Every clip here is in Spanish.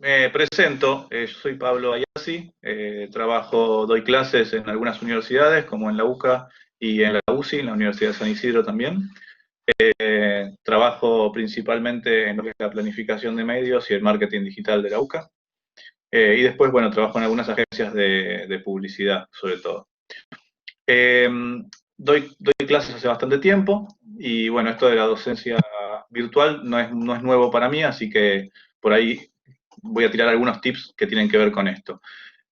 Me presento, yo soy Pablo Ayasi, doy clases en algunas universidades, como en la UCA y en la UCI, en la Universidad de San Isidro también. Trabajo principalmente en lo que es la planificación de medios y el marketing digital de la UCA. Y después, bueno, trabajo en algunas agencias de publicidad, sobre todo. Eh, doy clases hace bastante tiempo y bueno, esto de la docencia virtual no es nuevo para mí, así que por ahí voy a tirar algunos tips que tienen que ver con esto.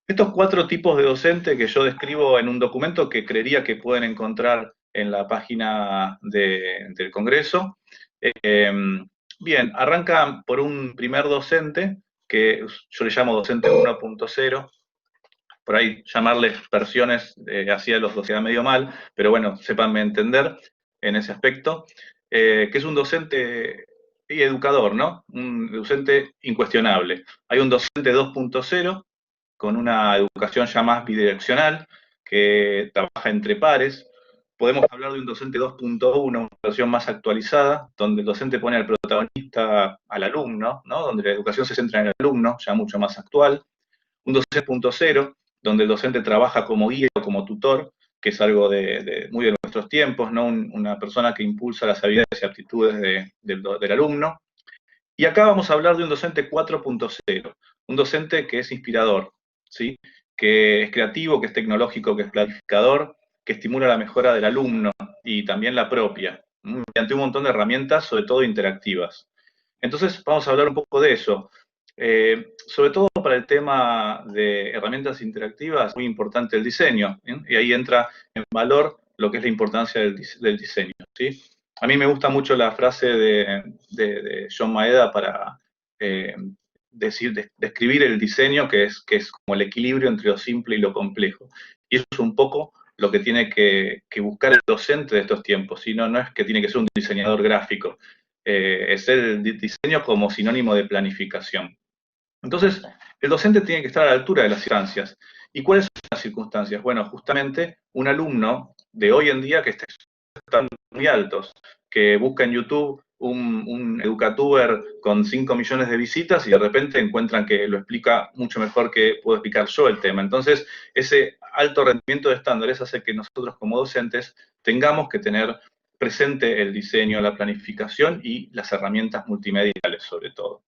Estos cuatro tipos de docente que yo describo en un documento que creería que pueden encontrar en la página del Congreso. Eh, Bien, arranca por un primer docente, que yo le llamo docente 1.0, por ahí llamarles versiones así a los dos queda medio mal, pero bueno, sépanme entender en ese aspecto, que es un docente y educador, ¿no? Un docente incuestionable. Hay un docente 2.0 con una educación ya más bidireccional, que trabaja entre pares. Podemos hablar de un docente 2.1, una versión más actualizada, donde el docente pone al protagonista al alumno, ¿no? Donde la educación se centra en el alumno, ya mucho más actual. Un docente 2.0, donde el docente trabaja como guía o como tutor, que es algo muy de nuestros tiempos, ¿no? Una persona que impulsa las habilidades y aptitudes del alumno. Y acá vamos a hablar de un docente 4.0, un docente que es inspirador, ¿sí? Que es creativo, que es tecnológico, que es planificador, que estimula la mejora del alumno y también la propia, mediante un montón de herramientas, sobre todo interactivas. Entonces vamos a hablar un poco de eso. Sobre todo para el tema de herramientas interactivas, muy importante el diseño, ¿eh? Y ahí entra en valor lo que es la importancia del diseño, ¿sí? A mí me gusta mucho la frase de John Maeda para describir el diseño, que es como el equilibrio entre lo simple y lo complejo. Y eso es un poco lo que tiene que buscar el docente de estos tiempos, sino no es que tiene que ser un diseñador gráfico, es el diseño como sinónimo de planificación. Entonces, el docente tiene que estar a la altura de las circunstancias. ¿Y cuáles son las circunstancias? Bueno, justamente un alumno de hoy en día que están muy altos, que busca en YouTube un educatuber con 5 millones de visitas y de repente encuentran que lo explica mucho mejor que puedo explicar yo el tema. Entonces, ese alto rendimiento de estándares hace que nosotros como docentes tengamos que tener presente el diseño, la planificación y las herramientas multimediales sobre todo.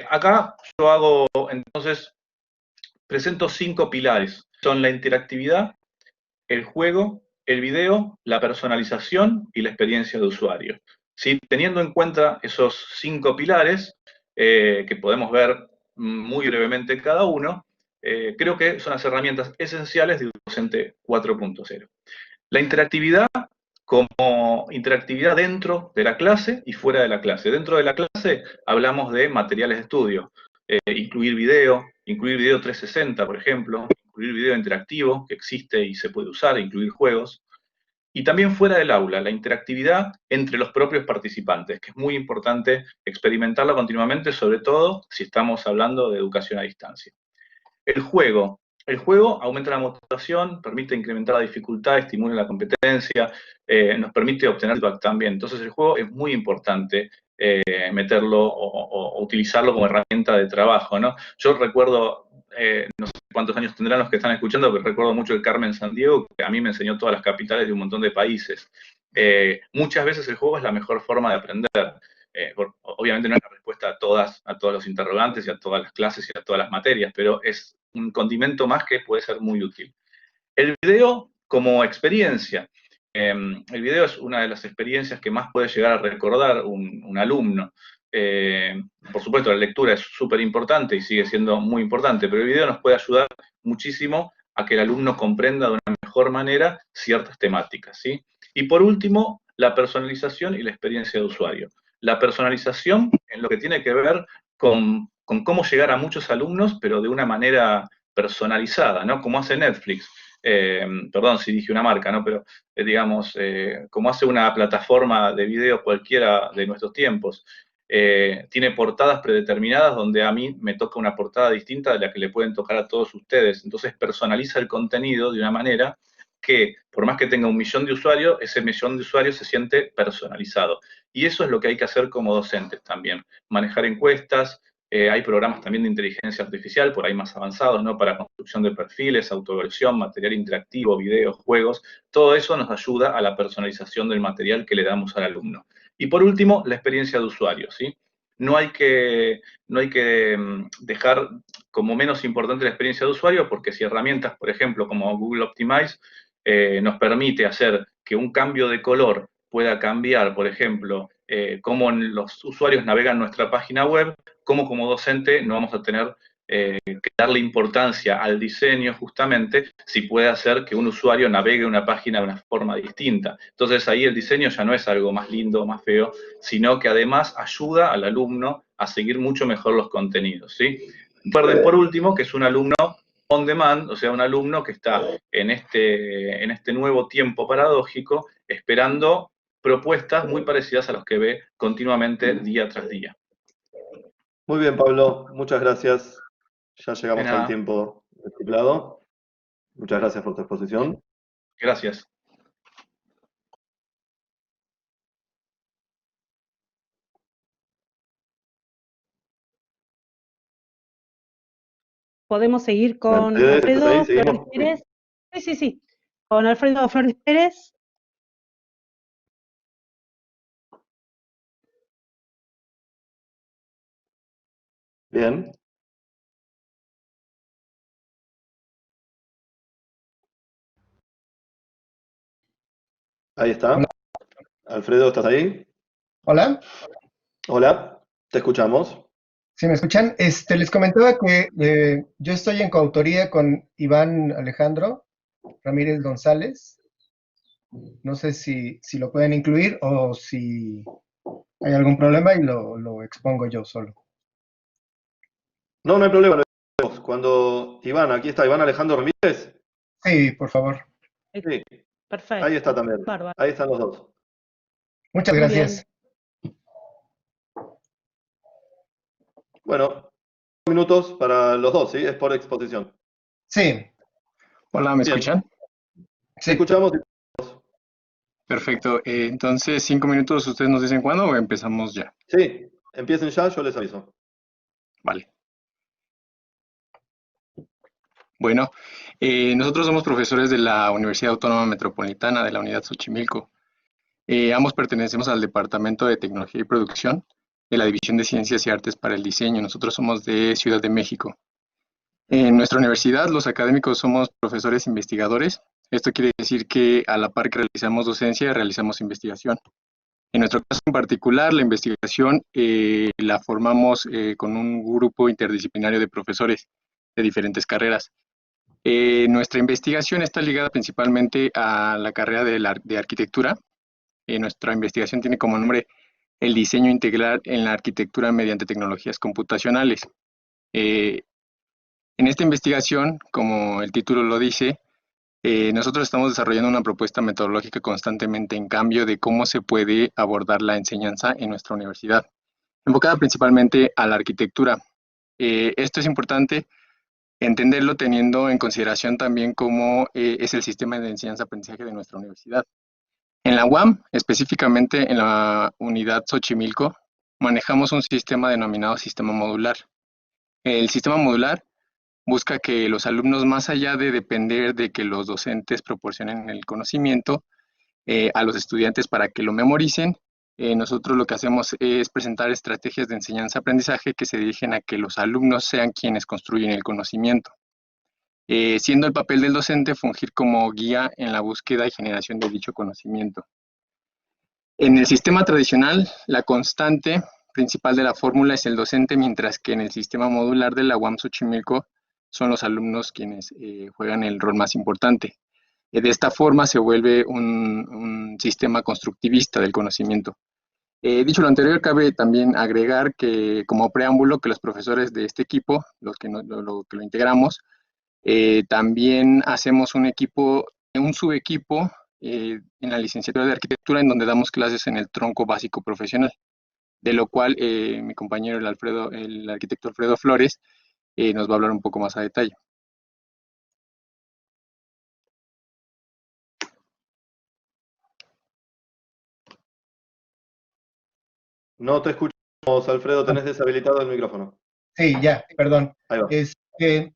Acá yo hago, entonces, presento 5 pilares. Son la interactividad, el juego, el video, la personalización y la experiencia de usuario. ¿Sí? Teniendo en cuenta esos 5 pilares, que podemos ver muy brevemente cada uno, creo que son las herramientas esenciales de un docente 4.0. La interactividad como interactividad dentro de la clase y fuera de la clase. Dentro de la clase hablamos de materiales de estudio, incluir video 360, por ejemplo, incluir video interactivo, que existe y se puede usar, incluir juegos. Y también fuera del aula, la interactividad entre los propios participantes, que es muy importante experimentarla continuamente, sobre todo si estamos hablando de educación a distancia. El juego. El juego aumenta la motivación, permite incrementar la dificultad, estimula la competencia, nos permite obtener feedback también. Entonces el juego es muy importante meterlo o utilizarlo como herramienta de trabajo, ¿no? Yo recuerdo, no sé cuántos años tendrán los que están escuchando, pero recuerdo mucho el Carmen Sandiego, que a mí me enseñó todas las capitales de un montón de países. Muchas veces el juego es la mejor forma de aprender. Obviamente no es la respuesta a todos los interrogantes y a todas las clases y a todas las materias, pero es un condimento más que puede ser muy útil. El video como experiencia. El video es una de las experiencias que más puede llegar a recordar un alumno. Por supuesto, la lectura es súper importante y sigue siendo muy importante, pero el video nos puede ayudar muchísimo a que el alumno comprenda de una mejor manera ciertas temáticas, ¿sí? Y por último, la personalización y la experiencia de usuario. La personalización en lo que tiene que ver con cómo llegar a muchos alumnos, pero de una manera personalizada, ¿no? Como hace Netflix. Perdón si dije una marca, ¿no? Pero digamos, como hace una plataforma de video cualquiera de nuestros tiempos, tiene portadas predeterminadas donde a mí me toca una portada distinta de la que le pueden tocar a todos ustedes. Entonces personaliza el contenido de una manera que, por más que tenga 1 millón de usuarios, ese 1 millón de usuarios se siente personalizado. Y eso es lo que hay que hacer como docentes también. Manejar encuestas, hay programas también de inteligencia artificial, por ahí más avanzados, ¿no? Para construcción de perfiles, autoversión, material interactivo, videos, juegos. Todo eso nos ayuda a la personalización del material que le damos al alumno. Y por último, la experiencia de usuario, ¿sí? No hay que, no hay que dejar como menos importante la experiencia de usuario, porque si herramientas, por ejemplo, como Google Optimize, nos permite hacer que un cambio de color pueda cambiar, por ejemplo, cómo los usuarios navegan nuestra página web, cómo como docente no vamos a tener que darle importancia al diseño justamente si puede hacer que un usuario navegue una página de una forma distinta. Entonces ahí el diseño ya no es algo más lindo o más feo, sino que además ayuda al alumno a seguir mucho mejor los contenidos, ¿sí? Recuerden por último que es un alumno on demand, o sea, un alumno que está en este nuevo tiempo paradójico esperando propuestas muy parecidas a las que ve continuamente día tras día. Muy bien, Pablo, muchas gracias. Ya De llegamos al nada, tiempo estipulado. Muchas gracias por tu exposición. gracias. Podemos seguir con Mercedes, ¿estás ahí? Alfredo Flores ¿Seguimos? Pérez. Sí, sí, sí. Con Alfredo Flores Pérez. Bien. Ahí Hola. está. Alfredo, ¿estás ahí? Hola, Hola, te escuchamos. ¿sí me escuchan? Les comentaba que yo estoy en coautoría con Iván Alejandro Ramírez González. No sé si lo pueden incluir o si hay algún problema y lo expongo yo solo. No, no hay problema. Lo vemos. Cuando Iván, aquí está Iván Alejandro Ramírez. Sí, por favor. Sí, ahí está Perfecto. también. Bárbaro. Ahí están los dos. Muchas Muy gracias. bien. Bueno, minutos para los dos, ¿sí? Es por exposición. Sí, Hola, ¿me Bien, escuchan? te sí. escuchamos. Perfecto. Entonces, 5 minutos, ¿ustedes nos dicen cuándo o empezamos ya? Sí, empiecen ya, yo les aviso. Vale. Bueno, nosotros somos profesores de la Universidad Autónoma Metropolitana de la Unidad Xochimilco. Ambos pertenecemos al Departamento de Tecnología y Producción de la División de Ciencias y Artes para el Diseño. Nosotros somos de Ciudad de México. En nuestra universidad, los académicos somos profesores investigadores. Esto quiere decir que a la par que realizamos docencia, realizamos investigación. En nuestro caso en particular, la investigación la formamos con un grupo interdisciplinario de profesores de diferentes carreras. Nuestra investigación está ligada principalmente a la carrera de arquitectura. Nuestra investigación tiene como nombre el diseño integral en la arquitectura mediante tecnologías computacionales. En esta investigación, como el título lo dice, nosotros estamos desarrollando una propuesta metodológica constantemente en cambio de cómo se puede abordar la enseñanza en nuestra universidad, enfocada principalmente a la arquitectura. Esto es importante entenderlo teniendo en consideración también cómo es el sistema de enseñanza-aprendizaje de nuestra universidad. En la UAM, específicamente en la unidad Xochimilco, manejamos un sistema denominado sistema modular. El sistema modular busca que los alumnos, más allá de depender de que los docentes proporcionen el conocimiento a los estudiantes para que lo memoricen, nosotros lo que hacemos es presentar estrategias de enseñanza-aprendizaje que se dirigen a que los alumnos sean quienes construyen el conocimiento, siendo el papel del docente fungir como guía en la búsqueda y generación de dicho conocimiento. En el sistema tradicional, la constante principal de la fórmula es el docente, mientras que en el sistema modular de la UAM Xochimilco son los alumnos quienes juegan el rol más importante. De esta forma se vuelve un sistema constructivista del conocimiento. Dicho lo anterior, cabe también agregar que como preámbulo que los profesores de este equipo, los que lo integramos, también hacemos un equipo, un subequipo en la licenciatura de arquitectura en donde damos clases en el tronco básico profesional, de lo cual mi compañero el arquitecto Alfredo Flores nos va a hablar un poco más a detalle. No te escuchamos, Alfredo, tenés deshabilitado el micrófono. Sí, ya, perdón. Ahí va. Es que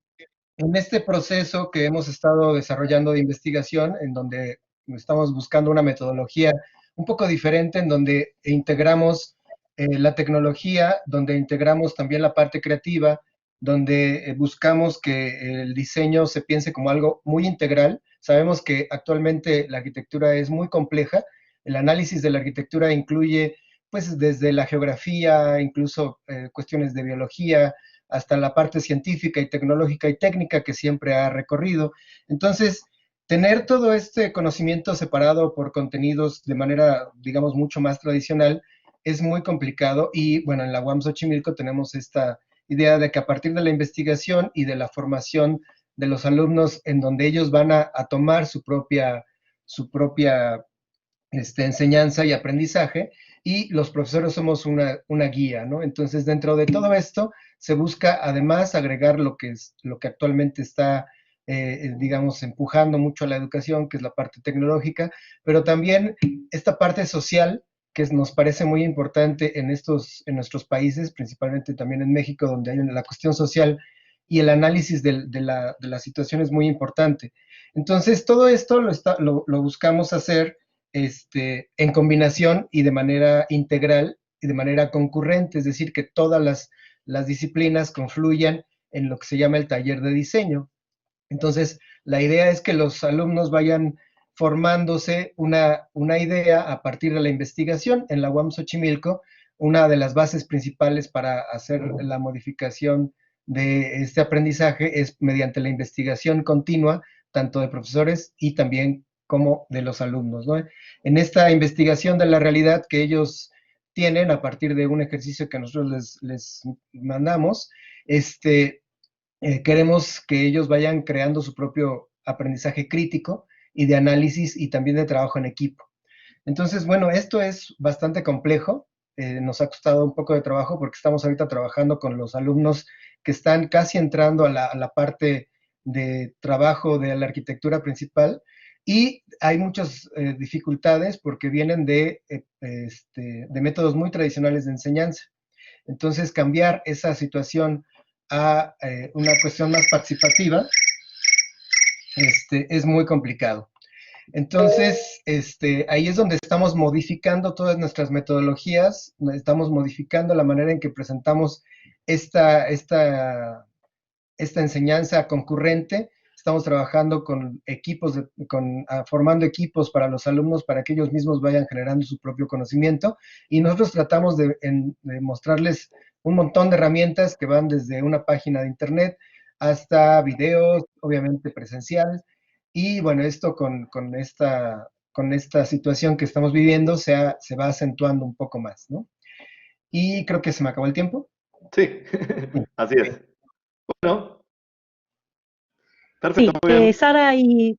en este proceso que hemos estado desarrollando de investigación, en donde estamos buscando una metodología un poco diferente, en donde integramos la tecnología, donde integramos también la parte creativa, donde buscamos que el diseño se piense como algo muy integral. Sabemos que actualmente la arquitectura es muy compleja. El análisis de la arquitectura incluye, pues, desde la geografía, incluso cuestiones de biología, hasta la parte científica y tecnológica y técnica que siempre ha recorrido. Entonces, tener todo este conocimiento separado por contenidos de manera, digamos, mucho más tradicional es muy complicado y, bueno, en la UAM Xochimilco tenemos esta idea de que a partir de la investigación y de la formación de los alumnos en donde ellos van a tomar su propia enseñanza y aprendizaje, y los profesores somos una guía, ¿no? Entonces, dentro de todo esto, se busca además agregar lo que actualmente está, digamos, empujando mucho a la educación, que es la parte tecnológica, pero también esta parte social, que nos parece muy importante en nuestros países, principalmente también en México, donde hay la cuestión social y el análisis de la situación es muy importante. Entonces, todo esto lo buscamos hacer en combinación y de manera integral y de manera concurrente, es decir, que todas las disciplinas confluyan en lo que se llama el taller de diseño. Entonces, la idea es que los alumnos vayan formándose una idea a partir de la investigación. En la UAM Xochimilco, una de las bases principales para hacer la modificación de este aprendizaje es mediante la investigación continua, tanto de profesores y también como de los alumnos, ¿no? En esta investigación de la realidad que ellos tienen a partir de un ejercicio que nosotros les mandamos, queremos que ellos vayan creando su propio aprendizaje crítico y de análisis y también de trabajo en equipo. Entonces, bueno, esto es bastante complejo, nos ha costado un poco de trabajo porque estamos ahorita trabajando con los alumnos que están casi entrando a la parte de trabajo de la arquitectura principal, y hay muchas dificultades porque vienen de métodos muy tradicionales de enseñanza. Entonces, cambiar esa situación a una cuestión más participativa es muy complicado. Entonces, ahí es donde estamos modificando todas nuestras metodologías, estamos modificando la manera en que presentamos esta enseñanza concurrente. Estamos trabajando con equipos, formando equipos para los alumnos para que ellos mismos vayan generando su propio conocimiento, y nosotros tratamos de mostrarles un montón de herramientas que van desde una página de internet hasta videos, obviamente presencial, y bueno, esto con esta situación que estamos viviendo se va acentuando un poco más, ¿no? Y creo que se me acabó el tiempo. Sí, así es. Bueno, Sí, perfecto, muy bien. Sara y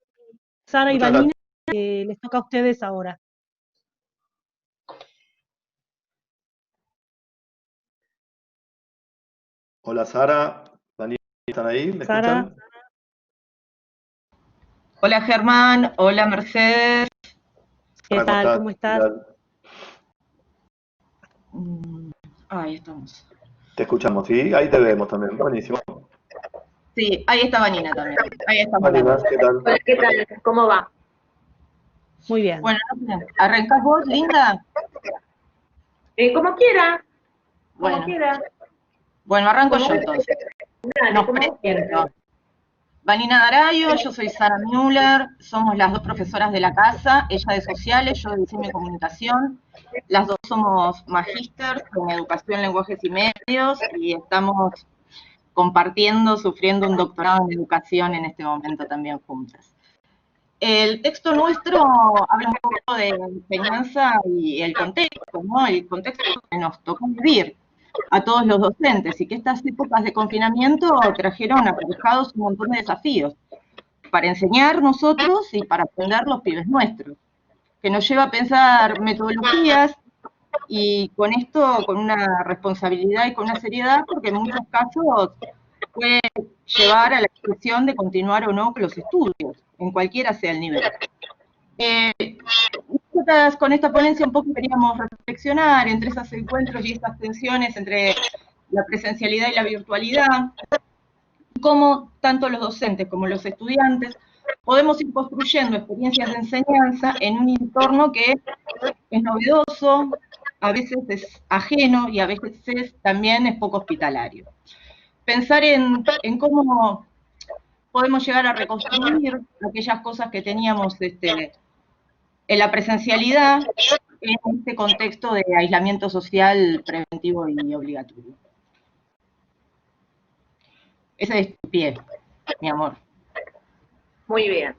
Muchas Vanina, les toca a ustedes ahora. Hola Sara, Daniel, ¿están ahí? ¿Me Sara. escuchan? Hola Germán, hola Mercedes. ¿Qué Sara, tal? ¿Cómo ¿Qué estás? tal? Ahí estamos. Te escuchamos, ¿sí? Ahí te vemos también. Buenísimo. Sí, ahí está Vanina también. Ahí estamos. Vanina, ¿qué tal? Hola, ¿qué tal? ¿Cómo va? Muy bien. Bueno, ¿arrancás vos, Linda? Como quiera, como Bueno, quiera. bueno, arranco yo entonces. Dale, Nos como presento. quiera. Vanina Darayo, yo soy Sara Müller, somos las dos profesoras de la casa, ella de sociales, yo de diseño y comunicación. Las dos somos magísters en educación, lenguajes y medios, y estamos compartiendo, sufriendo un doctorado en educación en este momento también juntas. El texto nuestro habla un poco de enseñanza y el contexto, ¿no? El contexto que nos tocó vivir a todos los docentes, y que estas épocas de confinamiento trajeron aparejados un montón de desafíos para enseñar nosotros y para aprender los pibes nuestros, que nos lleva a pensar metodologías, y con esto con una responsabilidad y con una seriedad, porque en muchos casos puede llevar a la decisión de continuar o no con los estudios, en cualquiera sea el nivel. Nosotras con esta ponencia un poco queríamos reflexionar entre esos encuentros y estas tensiones entre la presencialidad y la virtualidad, y cómo tanto los docentes como los estudiantes podemos ir construyendo experiencias de enseñanza en un entorno que es novedoso, a veces es ajeno y a veces también es poco hospitalario. Pensar en cómo podemos llegar a reconstruir aquellas cosas que teníamos en la presencialidad en este contexto de aislamiento social preventivo y obligatorio. Ese es tu pie, mi amor. Muy bien.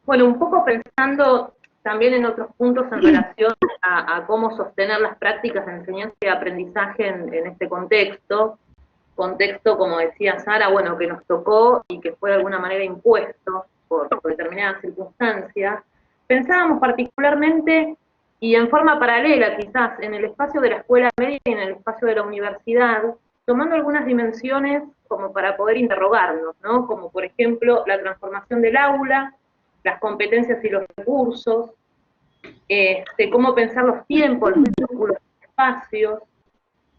Bueno, un poco pensando también en otros puntos en relación a cómo sostener las prácticas de enseñanza y aprendizaje en este contexto, como decía Sara, bueno, que nos tocó y que fue de alguna manera impuesto por determinadas circunstancias. Pensábamos particularmente y en forma paralela quizás en el espacio de la escuela media y en el espacio de la universidad, tomando algunas dimensiones como para poder interrogarnos, ¿no? Como por ejemplo la transformación del aula, las competencias y los recursos, cómo pensar los tiempos, los vínculos, los espacios,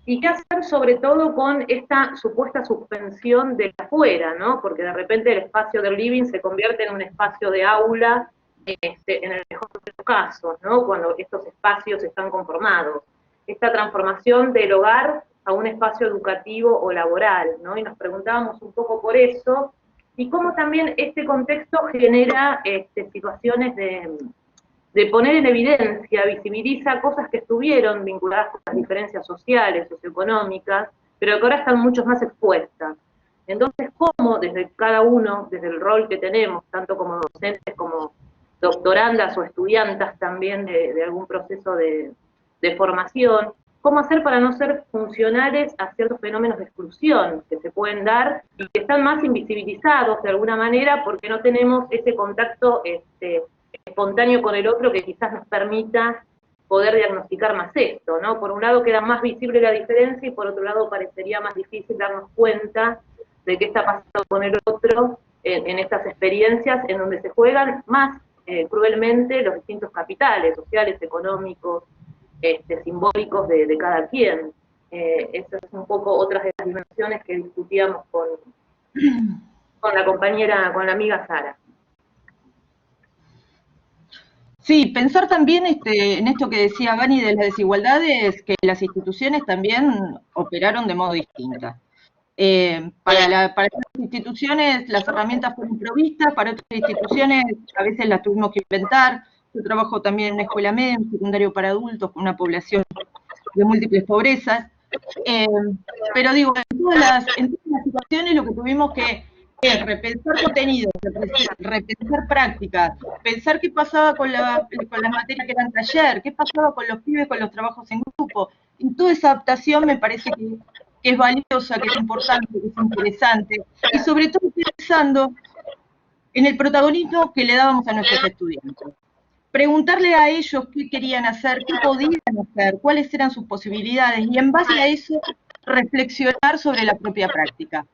y qué hacer sobre todo con esta supuesta suspensión del afuera, ¿no? Porque de repente el espacio del living se convierte en un espacio de aula, en el mejor de los casos, ¿no? Cuando estos espacios están conformados. Esta transformación del hogar a un espacio educativo o laboral, ¿no? Y nos preguntábamos un poco por eso, y cómo también este contexto genera situaciones de poner en evidencia, visibiliza cosas que estuvieron vinculadas con las diferencias sociales, socioeconómicas, pero que ahora están mucho más expuestas. Entonces, ¿cómo desde cada uno, desde el rol que tenemos, tanto como docentes como doctorandas o estudiantas también de algún proceso de formación, cómo hacer para no ser funcionales a ciertos fenómenos de exclusión que se pueden dar y que están más invisibilizados de alguna manera porque no tenemos ese contacto espontáneo con el otro que quizás nos permita poder diagnosticar más esto, ¿no? Por un lado queda más visible la diferencia y por otro lado parecería más difícil darnos cuenta de qué está pasando con el otro en estas experiencias en donde se juegan más cruelmente los distintos capitales sociales, económicos, simbólicos de cada quien. Esas es un poco otras de las dimensiones que discutíamos con la compañera, con la amiga Sara. Sí, pensar también en esto que decía Vani de las desigualdades, que las instituciones también operaron de modo distinto. Para las instituciones las herramientas fueron provistas, para otras instituciones a veces las tuvimos que inventar. Yo trabajo también en una escuela media, en un secundario para adultos, con una población de múltiples pobrezas. Pero digo, en todas las situaciones lo que tuvimos que es repensar contenidos, repensar prácticas, pensar qué pasaba con las materias que eran taller, qué pasaba con los pibes, con los trabajos en grupo. Y toda esa adaptación me parece que es valiosa, que es importante, que es interesante, y sobre todo pensando en el protagonismo que le dábamos a nuestros estudiantes. Preguntarle a ellos qué querían hacer, qué podían hacer, cuáles eran sus posibilidades, y en base a eso reflexionar sobre la propia práctica.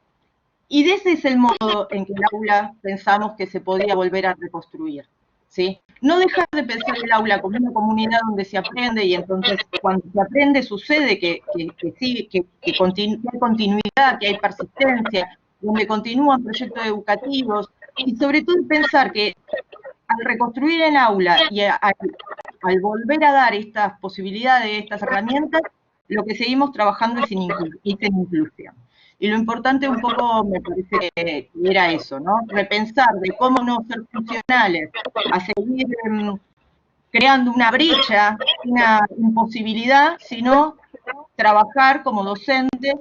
Y de ese es el modo en que el aula pensamos que se podía volver a reconstruir, ¿sí? No dejar de pensar el aula como una comunidad donde se aprende, y entonces cuando se aprende sucede que sí, que hay continuidad, que hay persistencia, donde continúan proyectos educativos, y sobre todo pensar que al reconstruir el aula y al volver a dar estas posibilidades, estas herramientas, lo que seguimos trabajando es en inclusión. Y lo importante un poco me parece que era eso, ¿no? Repensar de cómo no ser funcionales, a seguir creando una brecha, una imposibilidad, sino trabajar como docentes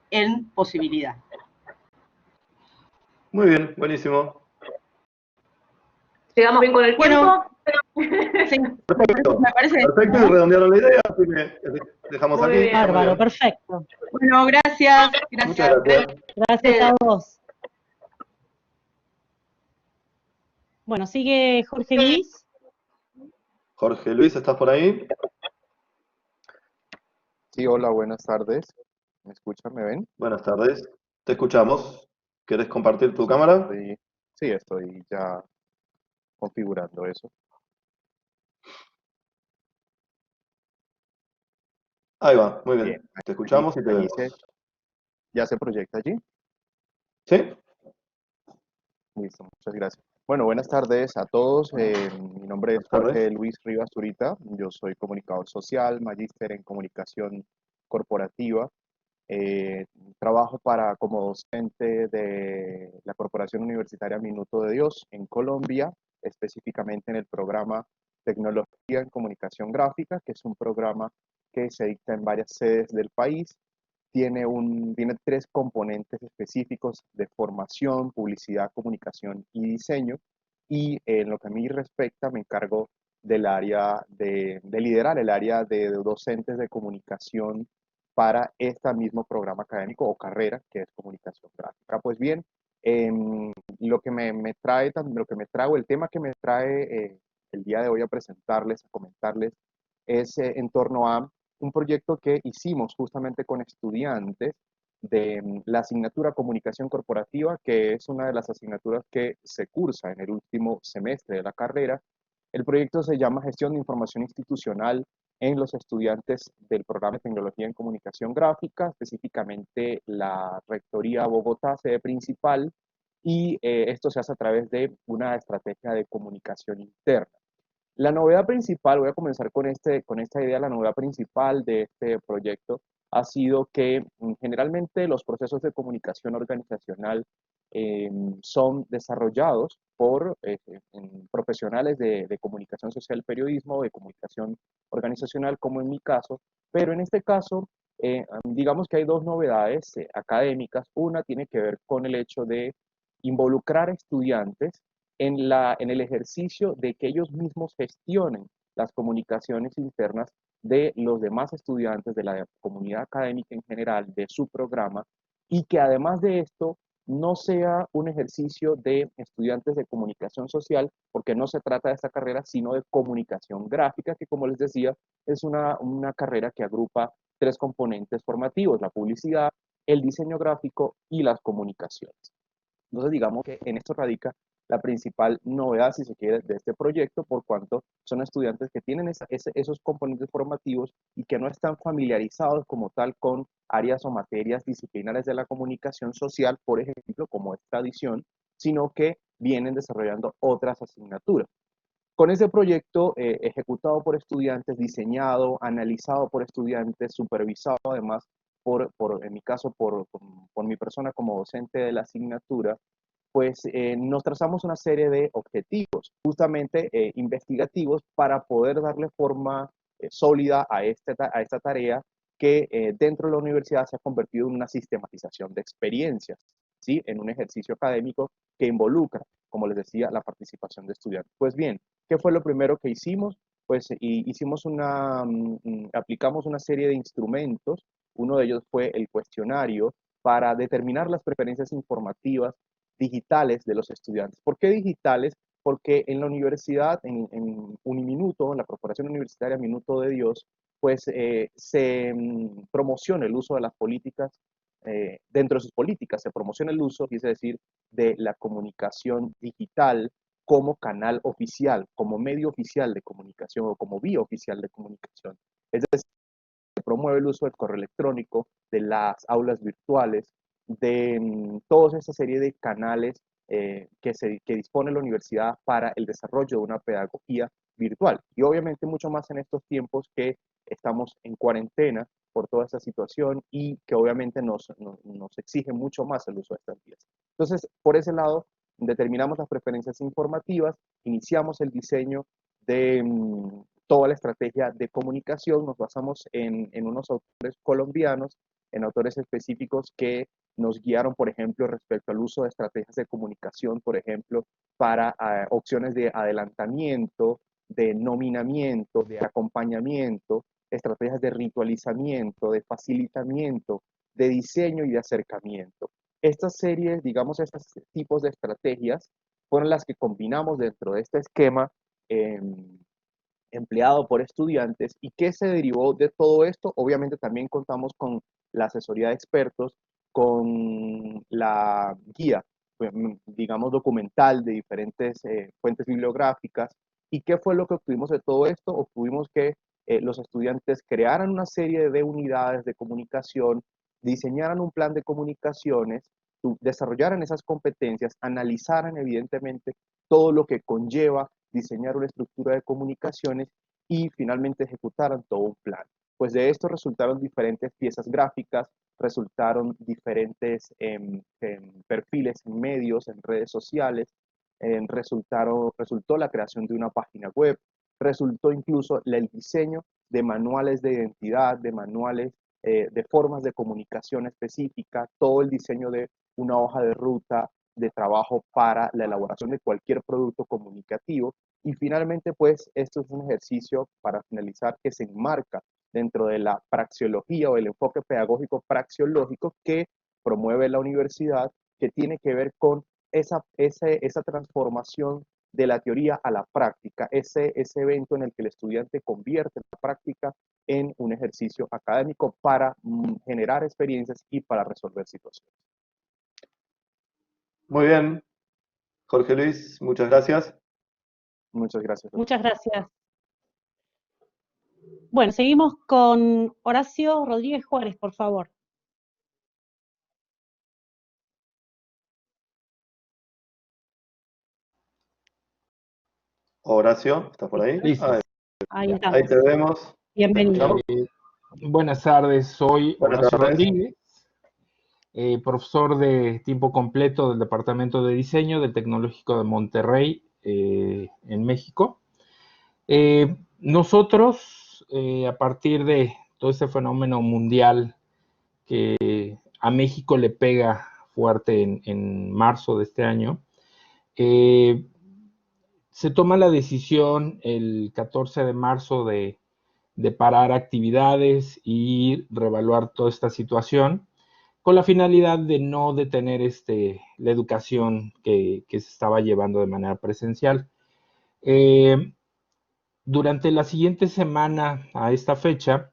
en posibilidad. Muy bien, buenísimo. ¿Llegamos bien con el tiempo? Sí, Perfecto, me parece. perfecto, y redondearon la idea, así que dejamos Muy aquí. bien. Bárbaro, perfecto. Bueno, gracias. Muchas gracias. Gracias a vos. Bueno, sigue Jorge Luis. Jorge Luis, ¿estás por ahí? Sí, hola, buenas tardes. ¿Me escuchan? ¿Me ven? Buenas tardes, te escuchamos. ¿Querés compartir tu cámara? Sí, estoy ya configurando eso. Ahí va, muy bien. Bien, Te allí, escuchamos y te allí vemos. ya se proyecta allí. ¿Sí? Listo, muchas gracias. Bueno, buenas tardes a todos. Mi nombre es Buenas Jorge tardes. Luis Rivas Zurita. Yo soy comunicador social, magíster en comunicación corporativa. Eh, Trabajo como docente de la Corporación Universitaria Minuto de Dios en Colombia, específicamente en el programa Tecnología en Comunicación Gráfica, que es un programa que se dicta en varias sedes del país. Tiene tres componentes específicos de formación, publicidad, comunicación y diseño. Y en lo que a mí respecta, me encargo del área de liderar el área de docentes de comunicación para este mismo programa académico o carrera que es comunicación gráfica. Pues bien, lo que me trae, lo que me trago, el tema que me trae el día de hoy a presentarles, a comentarles, es en torno a un proyecto que hicimos justamente con estudiantes de la asignatura Comunicación Corporativa, que es una de las asignaturas que se cursa en el último semestre de la carrera. El proyecto se llama Gestión de Información Institucional en los estudiantes del programa de Tecnología en Comunicación Gráfica, específicamente la Rectoría Bogotá, sede principal, y esto se hace a través de una estrategia de comunicación interna. La novedad principal, voy a comenzar con esta idea, la novedad principal de este proyecto ha sido que generalmente los procesos de comunicación organizacional son desarrollados por profesionales de comunicación social, periodismo, de comunicación organizacional, como en mi caso, pero en este caso, digamos que hay dos novedades académicas. Una tiene que ver con el hecho de involucrar estudiantes en el ejercicio de que ellos mismos gestionen las comunicaciones internas de los demás estudiantes de la comunidad académica en general, de su programa, y que además de esto no sea un ejercicio de estudiantes de comunicación social, porque no se trata de esta carrera, sino de comunicación gráfica, que como les decía, es una carrera que agrupa tres componentes formativos: la publicidad, el diseño gráfico y las comunicaciones. Entonces, digamos que en esto radica la principal novedad, si se quiere, de este proyecto, por cuanto son estudiantes que tienen esos componentes formativos y que no están familiarizados como tal con áreas o materias disciplinares de la comunicación social, por ejemplo, como es tradición, sino que vienen desarrollando otras asignaturas. Con ese proyecto ejecutado por estudiantes, diseñado, analizado por estudiantes, supervisado además en mi caso, por mi persona como docente de la asignatura, pues nos trazamos una serie de objetivos, justamente investigativos, para poder darle forma sólida a esta tarea que dentro de la universidad se ha convertido en una sistematización de experiencias, ¿sí? En un ejercicio académico que involucra, como les decía, la participación de estudiantes. Pues bien, ¿qué fue lo primero que hicimos? Pues aplicamos una serie de instrumentos. Uno de ellos fue el cuestionario para determinar las preferencias informativas digitales de los estudiantes. ¿Por qué digitales? Porque en la universidad, en Uniminuto, en la Corporación Universitaria Minuto de Dios, pues se promociona el uso de las políticas, dentro de sus políticas se promociona el uso, quise decir, de la comunicación digital como canal oficial, como medio oficial de comunicación o como vía oficial de comunicación. Es decir, se promueve el uso del correo electrónico, de las aulas virtuales, de toda esa serie de canales que dispone la universidad para el desarrollo de una pedagogía virtual. Y obviamente mucho más en estos tiempos que estamos en cuarentena por toda esta situación y que obviamente nos exige mucho más el uso de estas vías. Entonces, por ese lado, determinamos las preferencias informativas, iniciamos el diseño de toda la estrategia de comunicación, nos basamos en unos autores colombianos, en autores específicos que nos guiaron, por ejemplo, respecto al uso de estrategias de comunicación, por ejemplo, para opciones de adelantamiento, de nominamiento, de acompañamiento, estrategias de ritualizamiento, de facilitamiento, de diseño y de acercamiento. Estas series, digamos, estos tipos de estrategias fueron las que combinamos dentro de este esquema empleado por estudiantes. ¿Y qué se derivó de todo esto? Obviamente también contamos con la asesoría de expertos, con la guía, digamos, documental de diferentes fuentes bibliográficas. ¿Y qué fue lo que obtuvimos de todo esto? Obtuvimos que los estudiantes crearan una serie de unidades de comunicación, diseñaran un plan de comunicaciones, desarrollaran esas competencias, analizaran evidentemente todo lo que conlleva diseñar una estructura de comunicaciones y finalmente ejecutaran todo un plan. Pues de esto resultaron diferentes piezas gráficas, resultaron diferentes perfiles en medios, en redes sociales, resultó la creación de una página web, resultó incluso el diseño de manuales de identidad, de manuales de formas de comunicación específica, todo el diseño de una hoja de ruta de trabajo para la elaboración de cualquier producto comunicativo. Y finalmente, pues, esto es un ejercicio, para finalizar, que se enmarca dentro de la praxeología o el enfoque pedagógico praxeológico que promueve la universidad, que tiene que ver con esa transformación de la teoría a la práctica, ese evento en el que el estudiante convierte la práctica en un ejercicio académico para generar experiencias y para resolver situaciones. Muy bien. Jorge Luis, muchas gracias. Muchas gracias. Muchas gracias. Bueno, seguimos con Horacio Rodríguez Juárez, por favor. Horacio, ¿estás por ahí? Listo. Ahí estamos. Ahí te vemos. Bienvenido. Buenas tardes, soy Buenas Horacio tardes. Rodríguez, profesor de tiempo completo del Departamento de Diseño del Tecnológico de Monterrey, en México. Nosotros, a partir de todo este fenómeno mundial que a México le pega fuerte en marzo de este año, se toma la decisión el 14 de marzo de parar actividades y reevaluar toda esta situación con la finalidad de no detener la educación que se estaba llevando de manera presencial. Durante la siguiente semana a esta fecha,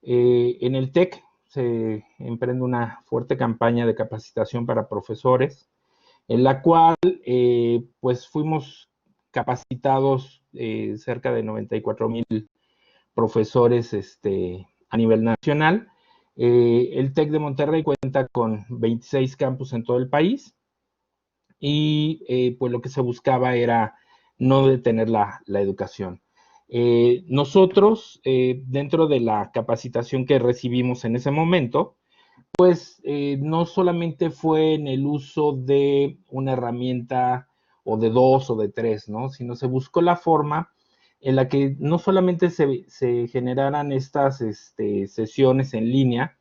en el TEC se emprende una fuerte campaña de capacitación para profesores, en la cual pues fuimos capacitados cerca de 94,000 profesores a nivel nacional. El TEC de Monterrey cuenta con 26 campus en todo el país y pues lo que se buscaba era no detener la educación. Nosotros, dentro de la capacitación que recibimos en ese momento, pues no solamente fue en el uso de una herramienta o de dos o de tres, ¿no? Sino se buscó la forma en la que no solamente se generaran estas sesiones en línea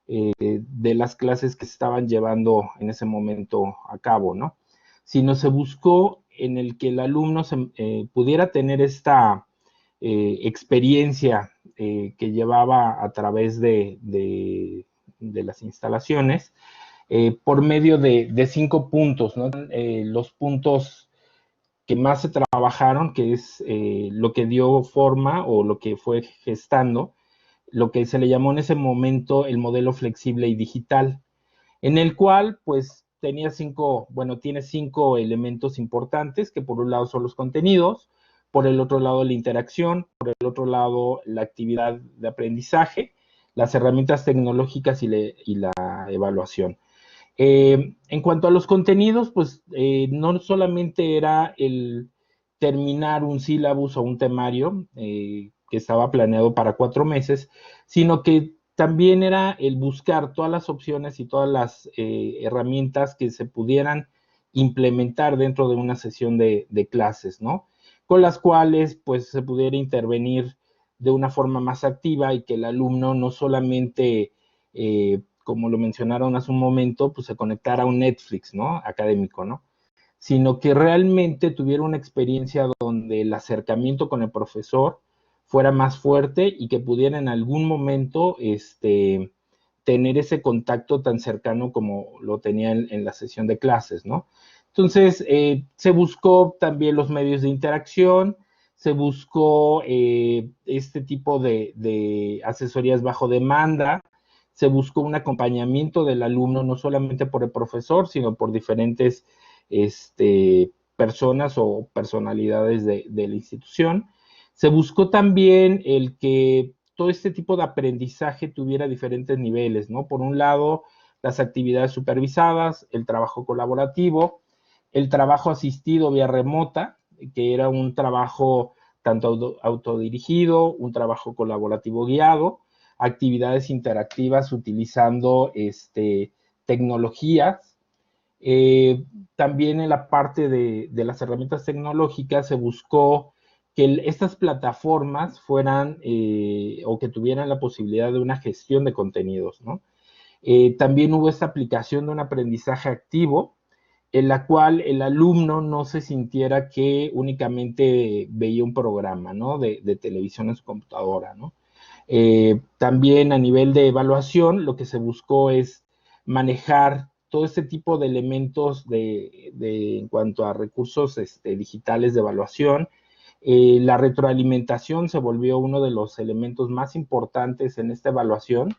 de las clases que se estaban llevando en ese momento a cabo, ¿no? Sino se buscó en el que el alumno pudiera tener esta experiencia que llevaba a través de las instalaciones por medio de 5 puntos, ¿no? Los puntos que más se trabajaron, que es lo que dio forma o lo que fue gestando, lo que se le llamó en ese momento el modelo flexible y digital, en el cual pues tiene 5 elementos importantes, que por un lado son los contenidos, por el otro lado la interacción, por el otro lado la actividad de aprendizaje, las herramientas tecnológicas y la evaluación. En cuanto a los contenidos, pues no solamente era el terminar un sílabus o un temario que estaba planeado para 4 meses, sino que también era el buscar todas las opciones y todas las herramientas que se pudieran implementar dentro de una sesión de clases, ¿no? Con las cuales pues se pudiera intervenir de una forma más activa y que el alumno no solamente como lo mencionaron hace un momento, pues se conectara a un Netflix, ¿no? Académico, ¿no? Sino que realmente tuviera una experiencia donde el acercamiento con el profesor fuera más fuerte y que pudiera en algún momento tener ese contacto tan cercano como lo tenía en la sesión de clases, ¿no? Entonces, se buscó también los medios de interacción, se buscó este tipo de asesorías bajo demanda, se buscó un acompañamiento del alumno, no solamente por el profesor, sino por diferentes personas o personalidades de la institución. Se buscó también el que todo este tipo de aprendizaje tuviera diferentes niveles, ¿no? Por un lado, las actividades supervisadas, el trabajo colaborativo, el trabajo asistido vía remota, que era un trabajo tanto autodirigido, un trabajo colaborativo guiado, actividades interactivas utilizando tecnologías. También en la parte de las herramientas tecnológicas se buscó que estas plataformas fueran o que tuvieran la posibilidad de una gestión de contenidos, ¿no? También hubo esta aplicación de un aprendizaje activo, en la cual el alumno no se sintiera que únicamente veía un programa, ¿no? de televisión en su computadora, ¿no? También a nivel de evaluación, lo que se buscó es manejar todo este tipo de elementos en cuanto a recursos digitales de evaluación. La retroalimentación se volvió uno de los elementos más importantes en esta evaluación,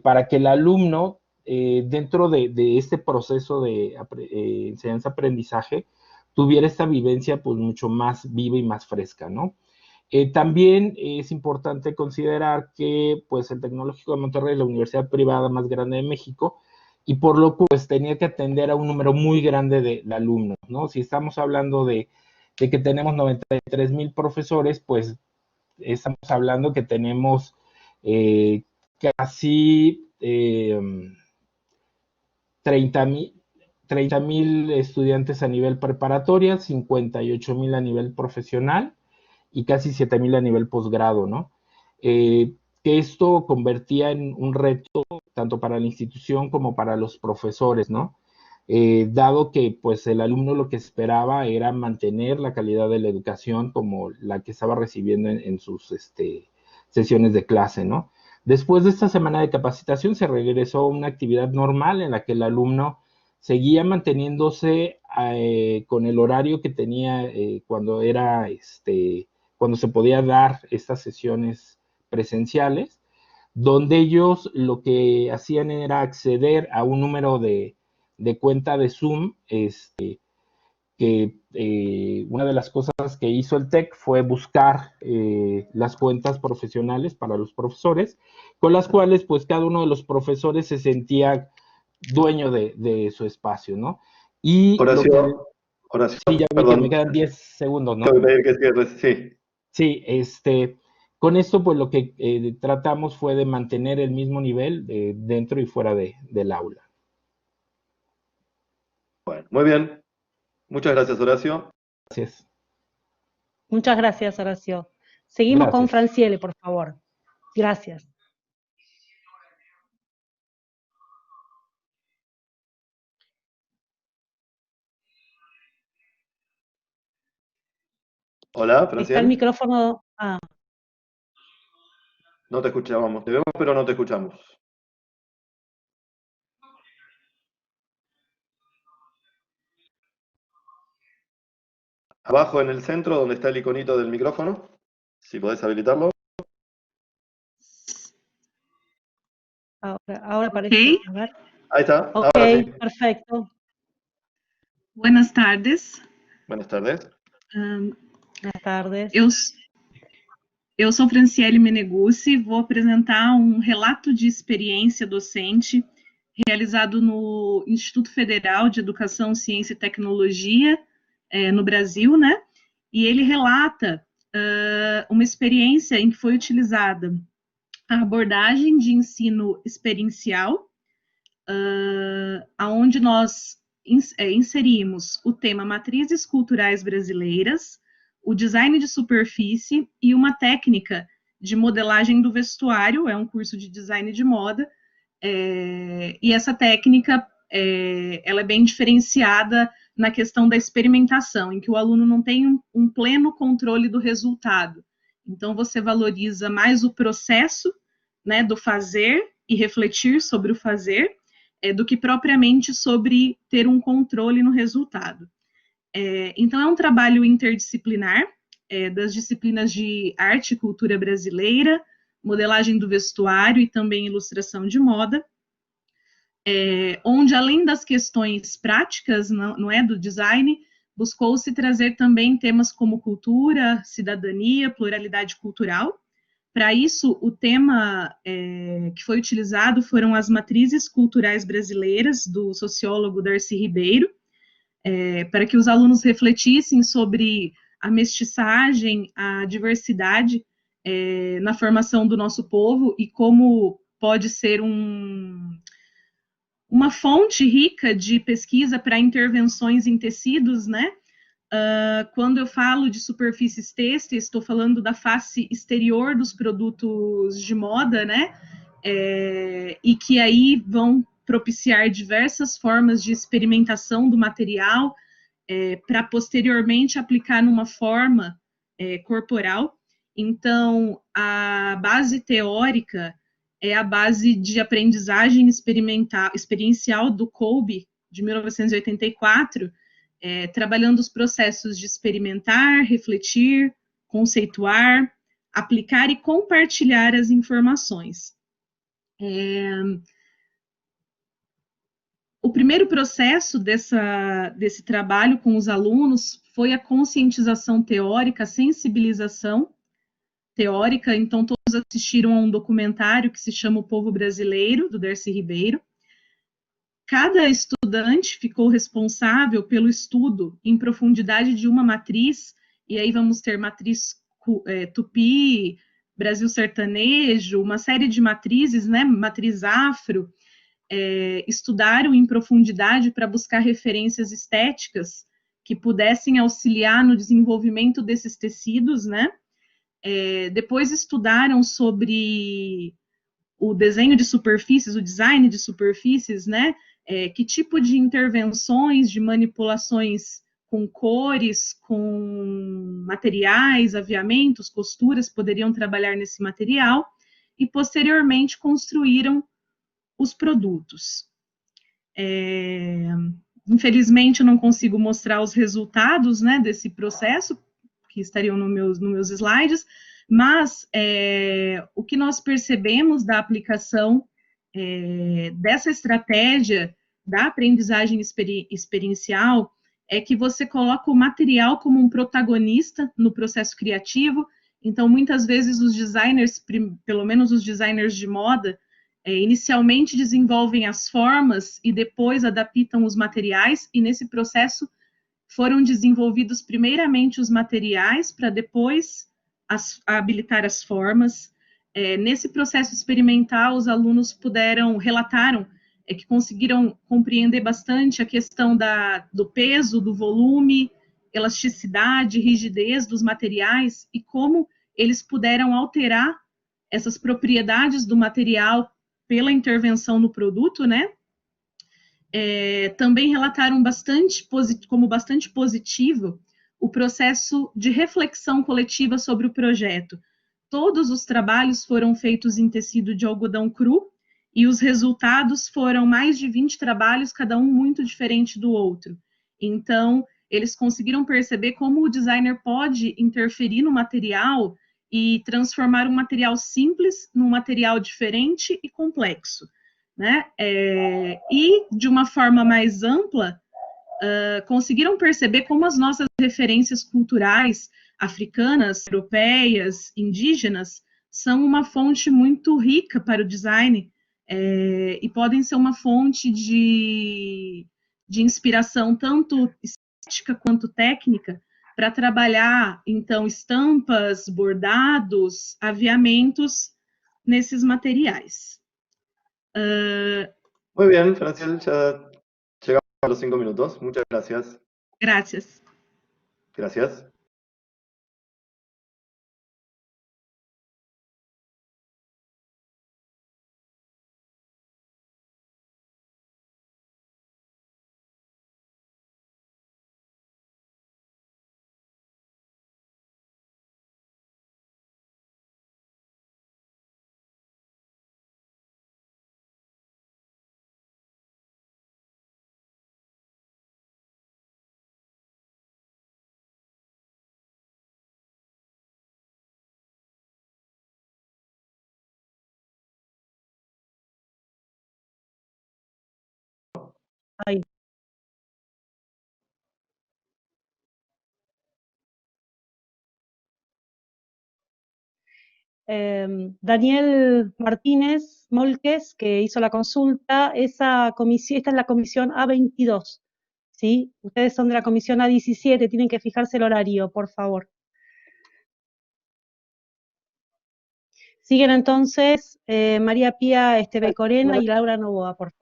para que el alumno, dentro de este proceso de enseñanza-aprendizaje, tuviera esta vivencia pues mucho más viva y más fresca, ¿no? También es importante considerar que pues el Tecnológico de Monterrey es la universidad privada más grande de México, y por lo que pues tenía que atender a un número muy grande de alumnos, ¿no? Si estamos hablando de que tenemos 93,000 profesores, pues estamos hablando que tenemos casi 30,000 estudiantes a nivel preparatoria, 58,000 a nivel profesional y casi 7,000 a nivel posgrado, ¿no? Que esto convertía en un reto tanto para la institución como para los profesores, ¿no? Dado que pues el alumno lo que esperaba era mantener la calidad de la educación como la que estaba recibiendo en sus sesiones de clase, ¿no? Después de esta semana de capacitación se regresó a una actividad normal en la que el alumno seguía manteniéndose con el horario que tenía cuando se podía dar estas sesiones presenciales, donde ellos lo que hacían era acceder a un número de cuenta de Zoom, que una de las cosas que hizo el TEC fue buscar las cuentas profesionales para los profesores, con las cuales pues cada uno de los profesores se sentía dueño de su espacio, ¿no? Y Horacio, sí, ya vi que me quedan 10 segundos, ¿no? Tengo que pedir que cierres, sí. Sí, con esto pues lo que tratamos fue de mantener el mismo nivel dentro y fuera del aula. Bueno, muy bien. Muchas gracias, Horacio. Gracias. Muchas gracias, Horacio. Seguimos con Gracias. Franciele, por favor. Gracias. Hola, Está el Franciel. micrófono. No te escuchábamos. Te vemos, pero no te escuchamos. Abajo en el centro, donde está el iconito del micrófono, si podés habilitarlo. Ahora parece. Ok. A ver. Ahí está. Ok, Ahora sí. perfecto. Buenas tardes. Buenas tardes. Buenas tardes. Eu sou Franciele Meneguzzi, vou apresentar um relato de experiência docente realizado no Instituto Federal de Educação, Ciência e Tecnologia, no Brasil, né? E ele relata uma experiência em que foi utilizada a abordagem de ensino experiencial, onde nós inserimos o tema Matrizes Culturais Brasileiras, o design de superfície e uma técnica de modelagem do vestuário, é um curso de design de moda, e essa técnica ela é bem diferenciada na questão da experimentação, em que o aluno não tem um pleno controle do resultado. Então, você valoriza mais o processo, né, do fazer e refletir sobre o fazer, do que propriamente sobre ter um controle no resultado. Então, é um trabalho interdisciplinar, das disciplinas de arte e cultura brasileira, modelagem do vestuário e também ilustração de moda, onde, além das questões práticas, não é, do design, buscou-se trazer também temas como cultura, cidadania, pluralidade cultural. Para isso, o tema que foi utilizado foram as matrizes culturais brasileiras, do sociólogo Darcy Ribeiro, para que os alunos refletissem sobre a mestiçagem, a diversidade na formação do nosso povo e como pode ser uma fonte rica de pesquisa para intervenções em tecidos, né? Quando eu falo de superfícies têxteis, estou falando da face exterior dos produtos de moda, né? E que aí vão propiciar diversas formas de experimentação do material para posteriormente aplicar numa forma corporal. Então, a base teórica é a base de aprendizagem experiencial do Kolbe, de 1984, trabalhando os processos de experimentar, refletir, conceituar, aplicar e compartilhar as informações. O primeiro processo desse trabalho com os alunos foi a conscientização teórica, a sensibilização teórica. Então, todos assistiram a um documentário que se chama O Povo Brasileiro, do Darcy Ribeiro. Cada estudante ficou responsável pelo estudo em profundidade de uma matriz, e aí vamos ter matriz Tupi, Brasil Sertanejo, uma série de matrizes, né, matriz afro, estudaram em profundidade para buscar referências estéticas que pudessem auxiliar no desenvolvimento desses tecidos, né? Depois estudaram sobre o desenho de superfícies, o design de superfícies, né? Que tipo de intervenções, de manipulações com cores, com materiais, aviamentos, costuras poderiam trabalhar nesse material, e posteriormente construíram os produtos. Infelizmente, eu não consigo mostrar os resultados, né, desse processo, que estariam nos meus slides, mas o que nós percebemos da aplicação dessa estratégia da aprendizagem experiencial é que você coloca o material como um protagonista no processo criativo. Então, muitas vezes os designers, pelo menos os designers de moda, inicialmente desenvolvem as formas e depois adaptam os materiais, e nesse processo foram desenvolvidos primeiramente os materiais para depois habilitar as formas. Nesse processo experimental, os alunos relataram que conseguiram compreender bastante a questão do peso, do volume, elasticidade, rigidez dos materiais e como eles puderam alterar essas propriedades do material pela intervenção no produto, né? Também relataram como bastante positivo o processo de reflexão coletiva sobre o projeto. Todos os trabalhos foram feitos em tecido de algodão cru e os resultados foram mais de 20 trabalhos, cada um muito diferente do outro. Então, eles conseguiram perceber como o designer pode interferir no material e transformar um material simples num material diferente e complexo, né? E, de uma forma mais ampla, conseguiram perceber como as nossas referências culturais africanas, europeias, indígenas, são uma fonte muito rica para o design e podem ser uma fonte de inspiração tanto estética quanto técnica para trabalhar, então, estampas, bordados, aviamentos nesses materiais. Muy bien, Franciel, ya llegamos a los 5 minutos. Muchas gracias. Gracias. Gracias. Ahí. Daniel Martínez Molques, que hizo la consulta, esta es la comisión A22, ¿sí? Ustedes son de la comisión A17, tienen que fijarse el horario, por favor. Siguen entonces María Pía Esteve Corena y Laura Novoa, por favor.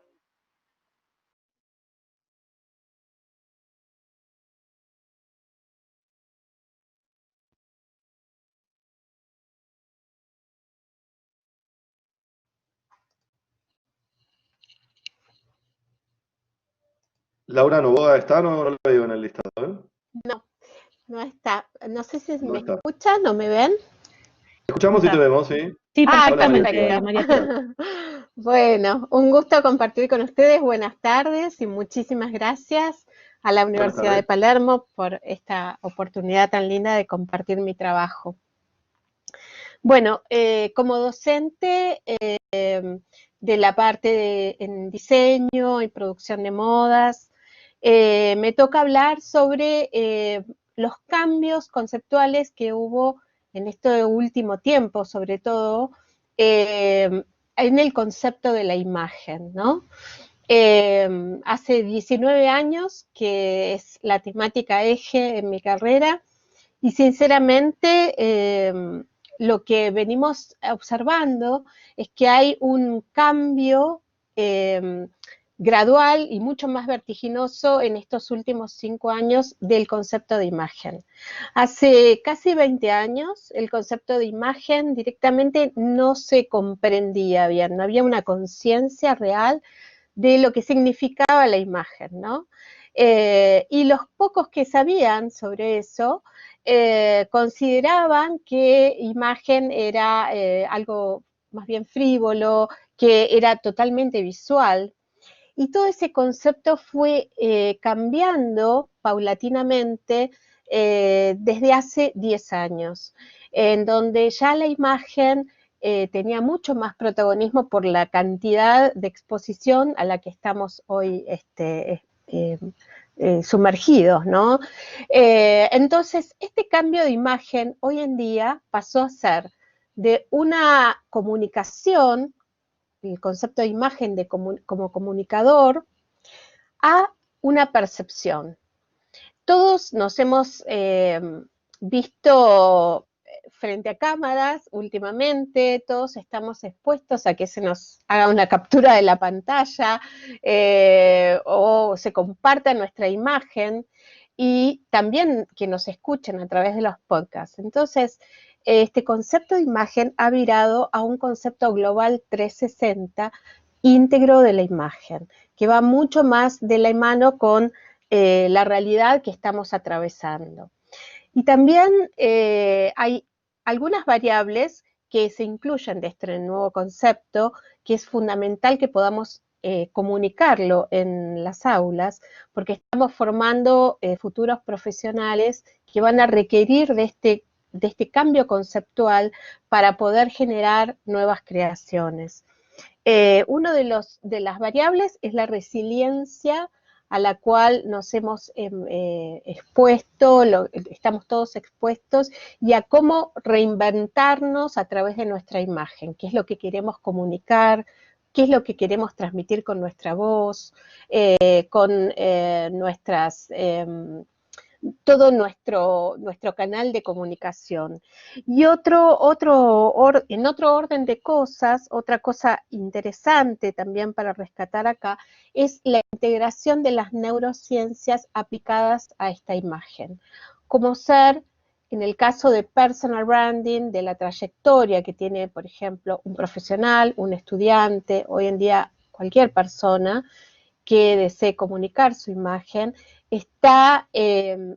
Laura Novoa está, no la veo en el listado, ¿eh? No, no está. No sé si No me está. escuchan o me ven. Te escuchamos y te vemos, ¿sí? Sí, Ah, Hola, María perfectamente, Pía. María Pía. Bueno, un gusto compartir con ustedes. Buenas tardes y muchísimas gracias a la Buenas Universidad de tardes. Palermo por esta oportunidad tan linda de compartir mi trabajo. Bueno, como docente de la parte en diseño y producción de modas, me toca hablar sobre los cambios conceptuales que hubo en este último tiempo, sobre todo en el concepto de la imagen, ¿no? Hace 19 años que es la temática eje en mi carrera y sinceramente lo que venimos observando es que hay un cambio gradual y mucho más vertiginoso en estos últimos 5 años del concepto de imagen. Hace casi 20 años el concepto de imagen directamente no se comprendía bien, no había una conciencia real de lo que significaba la imagen, ¿no? Y los pocos que sabían sobre eso consideraban que imagen era algo más bien frívolo, que era totalmente visual. Y todo ese concepto fue cambiando paulatinamente desde hace 10 años, en donde ya la imagen tenía mucho más protagonismo por la cantidad de exposición a la que estamos hoy sumergidos, ¿no? Entonces, este cambio de imagen hoy en día pasó a ser de una comunicación, el concepto de imagen como comunicador, a una percepción. Todos nos hemos visto frente a cámaras últimamente, todos estamos expuestos a que se nos haga una captura de la pantalla o se comparta nuestra imagen y también que nos escuchen a través de los podcasts. Entonces, este concepto de imagen ha virado a un concepto global 360 íntegro de la imagen, que va mucho más de la mano con la realidad que estamos atravesando. Y también hay algunas variables que se incluyen de este nuevo concepto, que es fundamental que podamos comunicarlo en las aulas, porque estamos formando futuros profesionales que van a requerir de este cambio conceptual para poder generar nuevas creaciones. Uno de las variables es la resiliencia a la cual nos hemos expuesto, estamos todos expuestos, y a cómo reinventarnos a través de nuestra imagen, qué es lo que queremos comunicar, qué es lo que queremos transmitir con nuestra voz, con nuestras... todo nuestro canal de comunicación. Y en otro orden de cosas, otra cosa interesante también para rescatar acá, es la integración de las neurociencias aplicadas a esta imagen. Como ser, en el caso de personal branding, de la trayectoria que tiene, por ejemplo, un profesional, un estudiante, hoy en día cualquier persona que desee comunicar su imagen, está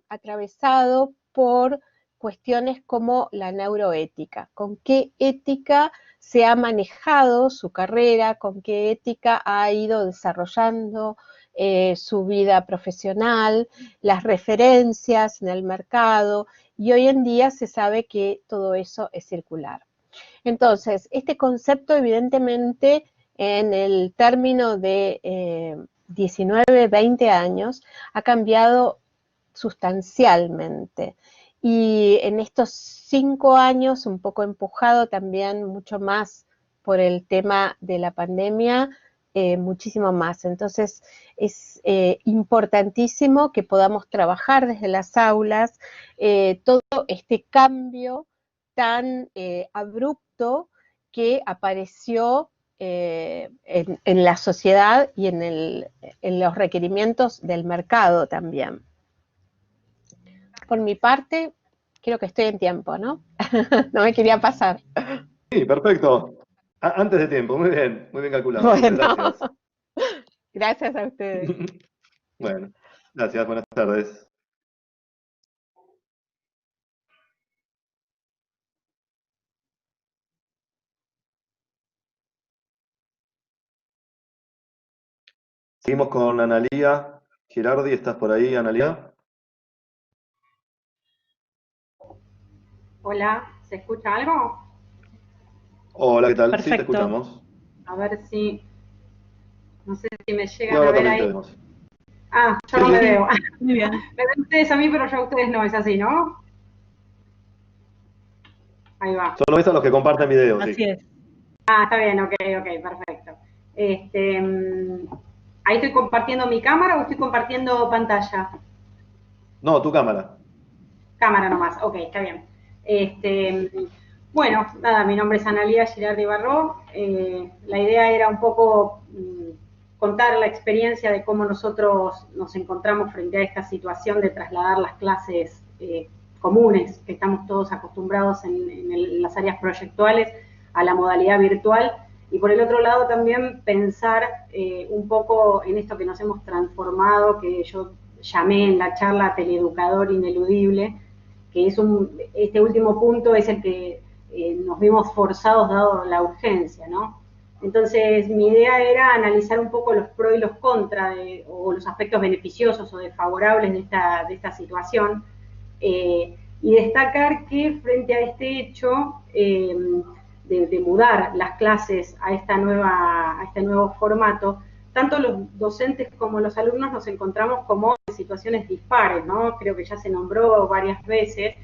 atravesado por cuestiones como la neuroética, con qué ética se ha manejado su carrera, con qué ética ha ido desarrollando su vida profesional, las referencias en el mercado, y hoy en día se sabe que todo eso es circular. Entonces, este concepto evidentemente en el término de 19, 20 años ha cambiado sustancialmente Y en estos 5 años, un poco empujado también mucho más por el tema de la pandemia, muchísimo más. Entonces es importantísimo que podamos trabajar desde las aulas todo este cambio tan abrupto que apareció en la sociedad y en los requerimientos del mercado también. Por mi parte, creo que estoy en tiempo, ¿no? No me quería pasar. Sí, perfecto. Antes de tiempo, muy bien calculado. Bueno, Gracias. gracias a ustedes. Bueno, gracias, buenas tardes. Seguimos con Analía Girardi, ¿estás por ahí, Analía? Hola, ¿se escucha algo? Hola, ¿qué tal? Sí, te Perfecto. escuchamos. A ver si, no sé si me Y llegan a ahora ver también te ahí. vemos. Ah, yo Sí, no me sí. veo. Muy bien. Me ven ustedes a mí, pero yo a ustedes no, es así, ¿no? Ahí va. Solo ves a los que comparten videos, Así sí. es. Ah, está bien, ok, perfecto. ¿Ahí estoy compartiendo mi cámara o estoy compartiendo pantalla? No, tu cámara. Cámara nomás, ok, está bien. Bueno, nada, mi nombre es Analía Girardi Barró. La idea era un poco contar la experiencia de cómo nosotros nos encontramos frente a esta situación de trasladar las clases comunes que estamos todos acostumbrados en las áreas proyectuales a la modalidad virtual. Y por el otro lado también pensar un poco en esto que nos hemos transformado, que yo llamé en la charla teleeducador ineludible, que es este último punto es el que nos vimos forzados dado la urgencia, ¿no? Entonces, mi idea era analizar un poco los pros y los contras, o los aspectos beneficiosos o desfavorables de esta situación, y destacar que frente a este hecho de mudar las clases a este nuevo formato, tanto los docentes como los alumnos nos encontramos como en situaciones dispares, ¿no? Creo que ya se nombró varias veces,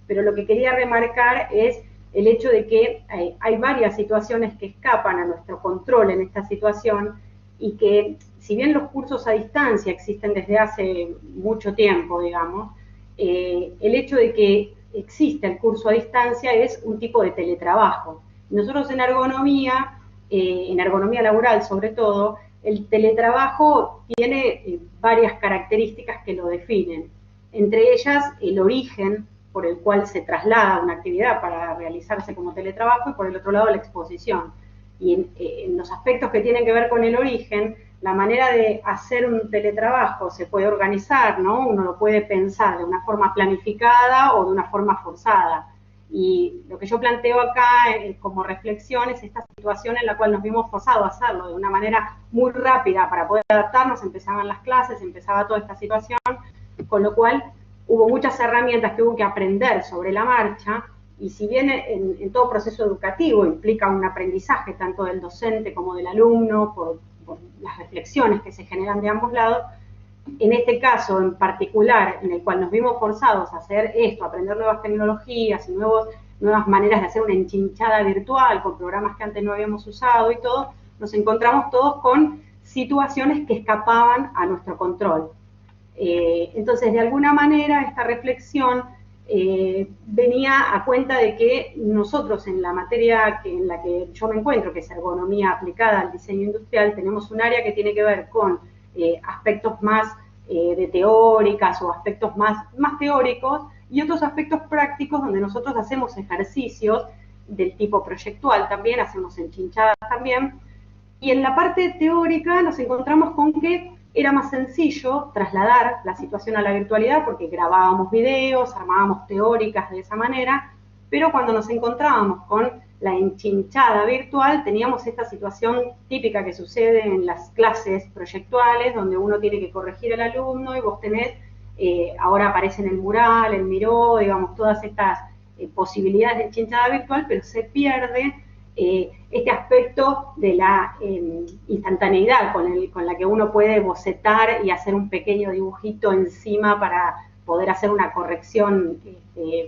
pero lo que quería remarcar es el hecho de que hay varias situaciones que escapan a nuestro control en esta situación y que, si bien los cursos a distancia existen desde hace mucho tiempo, digamos, el hecho de que existe el curso a distancia es un tipo de teletrabajo. Nosotros en ergonomía laboral sobre todo, el teletrabajo tiene varias características que lo definen. Entre ellas, el origen por el cual se traslada una actividad para realizarse como teletrabajo, y por el otro lado la exposición. Y en los aspectos que tienen que ver con el origen, la manera de hacer un teletrabajo se puede organizar, ¿no? Uno lo puede pensar de una forma planificada o de una forma forzada. Y lo que yo planteo acá como reflexión es esta situación en la cual nos vimos forzados a hacerlo de una manera muy rápida para poder adaptarnos. Empezaban las clases, empezaba toda esta situación, con lo cual hubo muchas herramientas que hubo que aprender sobre la marcha, y si bien en todo proceso educativo implica un aprendizaje tanto del docente como del alumno por las reflexiones que se generan de ambos lados, en este caso en particular, en el cual nos vimos forzados a hacer esto, a aprender nuevas tecnologías y nuevas maneras de hacer una enchinchada virtual con programas que antes no habíamos usado y todo, nos encontramos todos con situaciones que escapaban a nuestro control. Entonces, de alguna manera, esta reflexión venía a cuenta de que nosotros en la materia en la que yo me encuentro, que es ergonomía aplicada al diseño industrial, tenemos un área que tiene que ver con aspectos más de teóricas o aspectos más teóricos, y otros aspectos prácticos donde nosotros hacemos ejercicios del tipo proyectual también, hacemos enchinchadas también, y en la parte teórica nos encontramos con que era más sencillo trasladar la situación a la virtualidad porque grabábamos videos, armábamos teóricas de esa manera, pero cuando nos encontrábamos con la enchinchada virtual teníamos esta situación típica que sucede en las clases proyectuales, donde uno tiene que corregir al alumno y vos tenés, ahora aparece en el mural, el Miro, digamos, todas estas posibilidades de enchinchada virtual, pero se pierde este aspecto de la instantaneidad con la que uno puede bocetar y hacer un pequeño dibujito encima poder hacer una corrección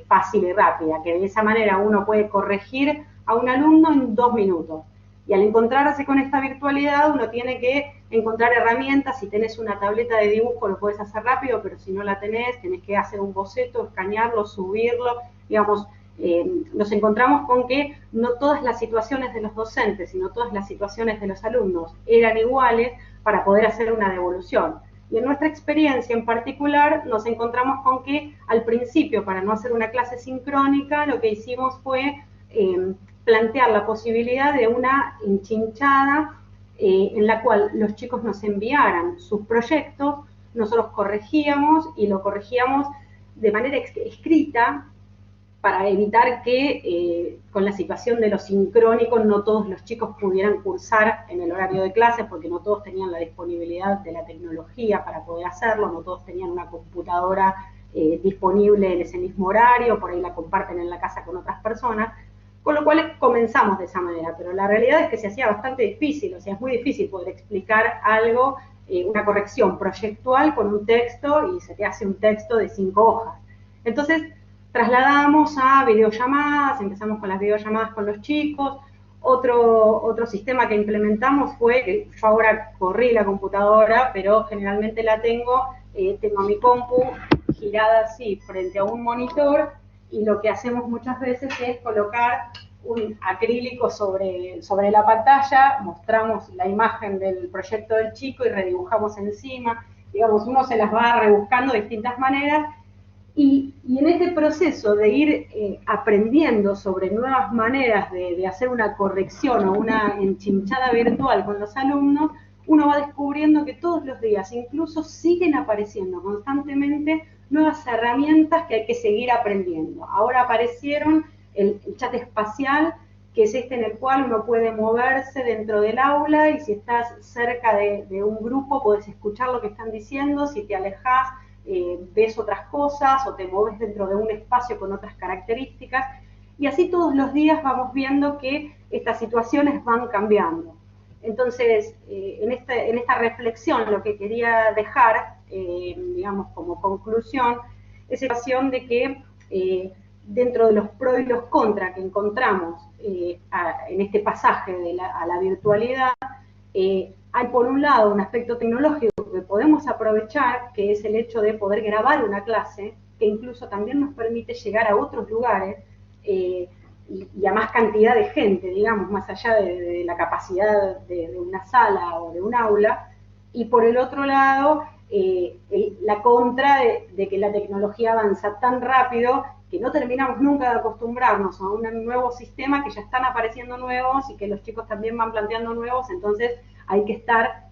fácil y rápida, que de esa manera uno puede corregir a un alumno en 2 minutos. Y al encontrarse con esta virtualidad, uno tiene que encontrar herramientas. Si tenés una tableta de dibujo, lo podés hacer rápido, pero si no la tenés que hacer un boceto, escanearlo, subirlo. Digamos, nos encontramos con que no todas las situaciones de los docentes, sino todas las situaciones de los alumnos eran iguales para poder hacer una devolución. Y en nuestra experiencia en particular, nos encontramos con que al principio, para no hacer una clase sincrónica, lo que hicimos fue plantear la posibilidad de una enchinchada en la cual los chicos nos enviaran sus proyectos, nosotros corregíamos y lo corregíamos de manera escrita para evitar que con la situación de lo sincrónico no todos los chicos pudieran cursar en el horario de clase, porque no todos tenían la disponibilidad de la tecnología para poder hacerlo, no todos tenían una computadora disponible en ese mismo horario, por ahí la comparten en la casa con otras personas. Con lo cual comenzamos de esa manera, pero la realidad es que se hacía bastante difícil, o sea, es muy difícil poder explicar algo, una corrección proyectual con un texto, y se te hace un texto de 5 hojas. Entonces, trasladamos a videollamadas, empezamos con las videollamadas con los chicos. Otro sistema que implementamos fue, que yo ahora corrí la computadora, pero generalmente la tengo mi compu girada así frente a un monitor, y lo que hacemos muchas veces es colocar un acrílico sobre la pantalla, mostramos la imagen del proyecto del chico y redibujamos encima. Digamos, uno se las va rebuscando de distintas maneras, y en este proceso de ir aprendiendo sobre nuevas maneras de hacer una corrección o una enchinchada virtual con los alumnos, uno va descubriendo que todos los días incluso siguen apareciendo constantemente nuevas herramientas que hay que seguir aprendiendo. Ahora aparecieron el chat espacial, que es en el cual uno puede moverse dentro del aula, y si estás cerca de un grupo podés escuchar lo que están diciendo, si te alejás ves otras cosas, o te mueves dentro de un espacio con otras características, y así todos los días vamos viendo que estas situaciones van cambiando. Entonces, en esta reflexión, lo que quería dejar, digamos, como conclusión, es la situación de que dentro de los pros y los contras que encontramos en este pasaje a la virtualidad, hay por un lado un aspecto tecnológico que podemos aprovechar, que es el hecho de poder grabar una clase, que incluso también nos permite llegar a otros lugares y a más cantidad de gente, digamos, más allá de la capacidad de una sala o de un aula. Y por el otro lado, la contra de que la tecnología avanza tan rápido que no terminamos nunca de acostumbrarnos a un nuevo sistema, que ya están apareciendo nuevos y que los chicos también van planteando nuevos. Entonces hay que estar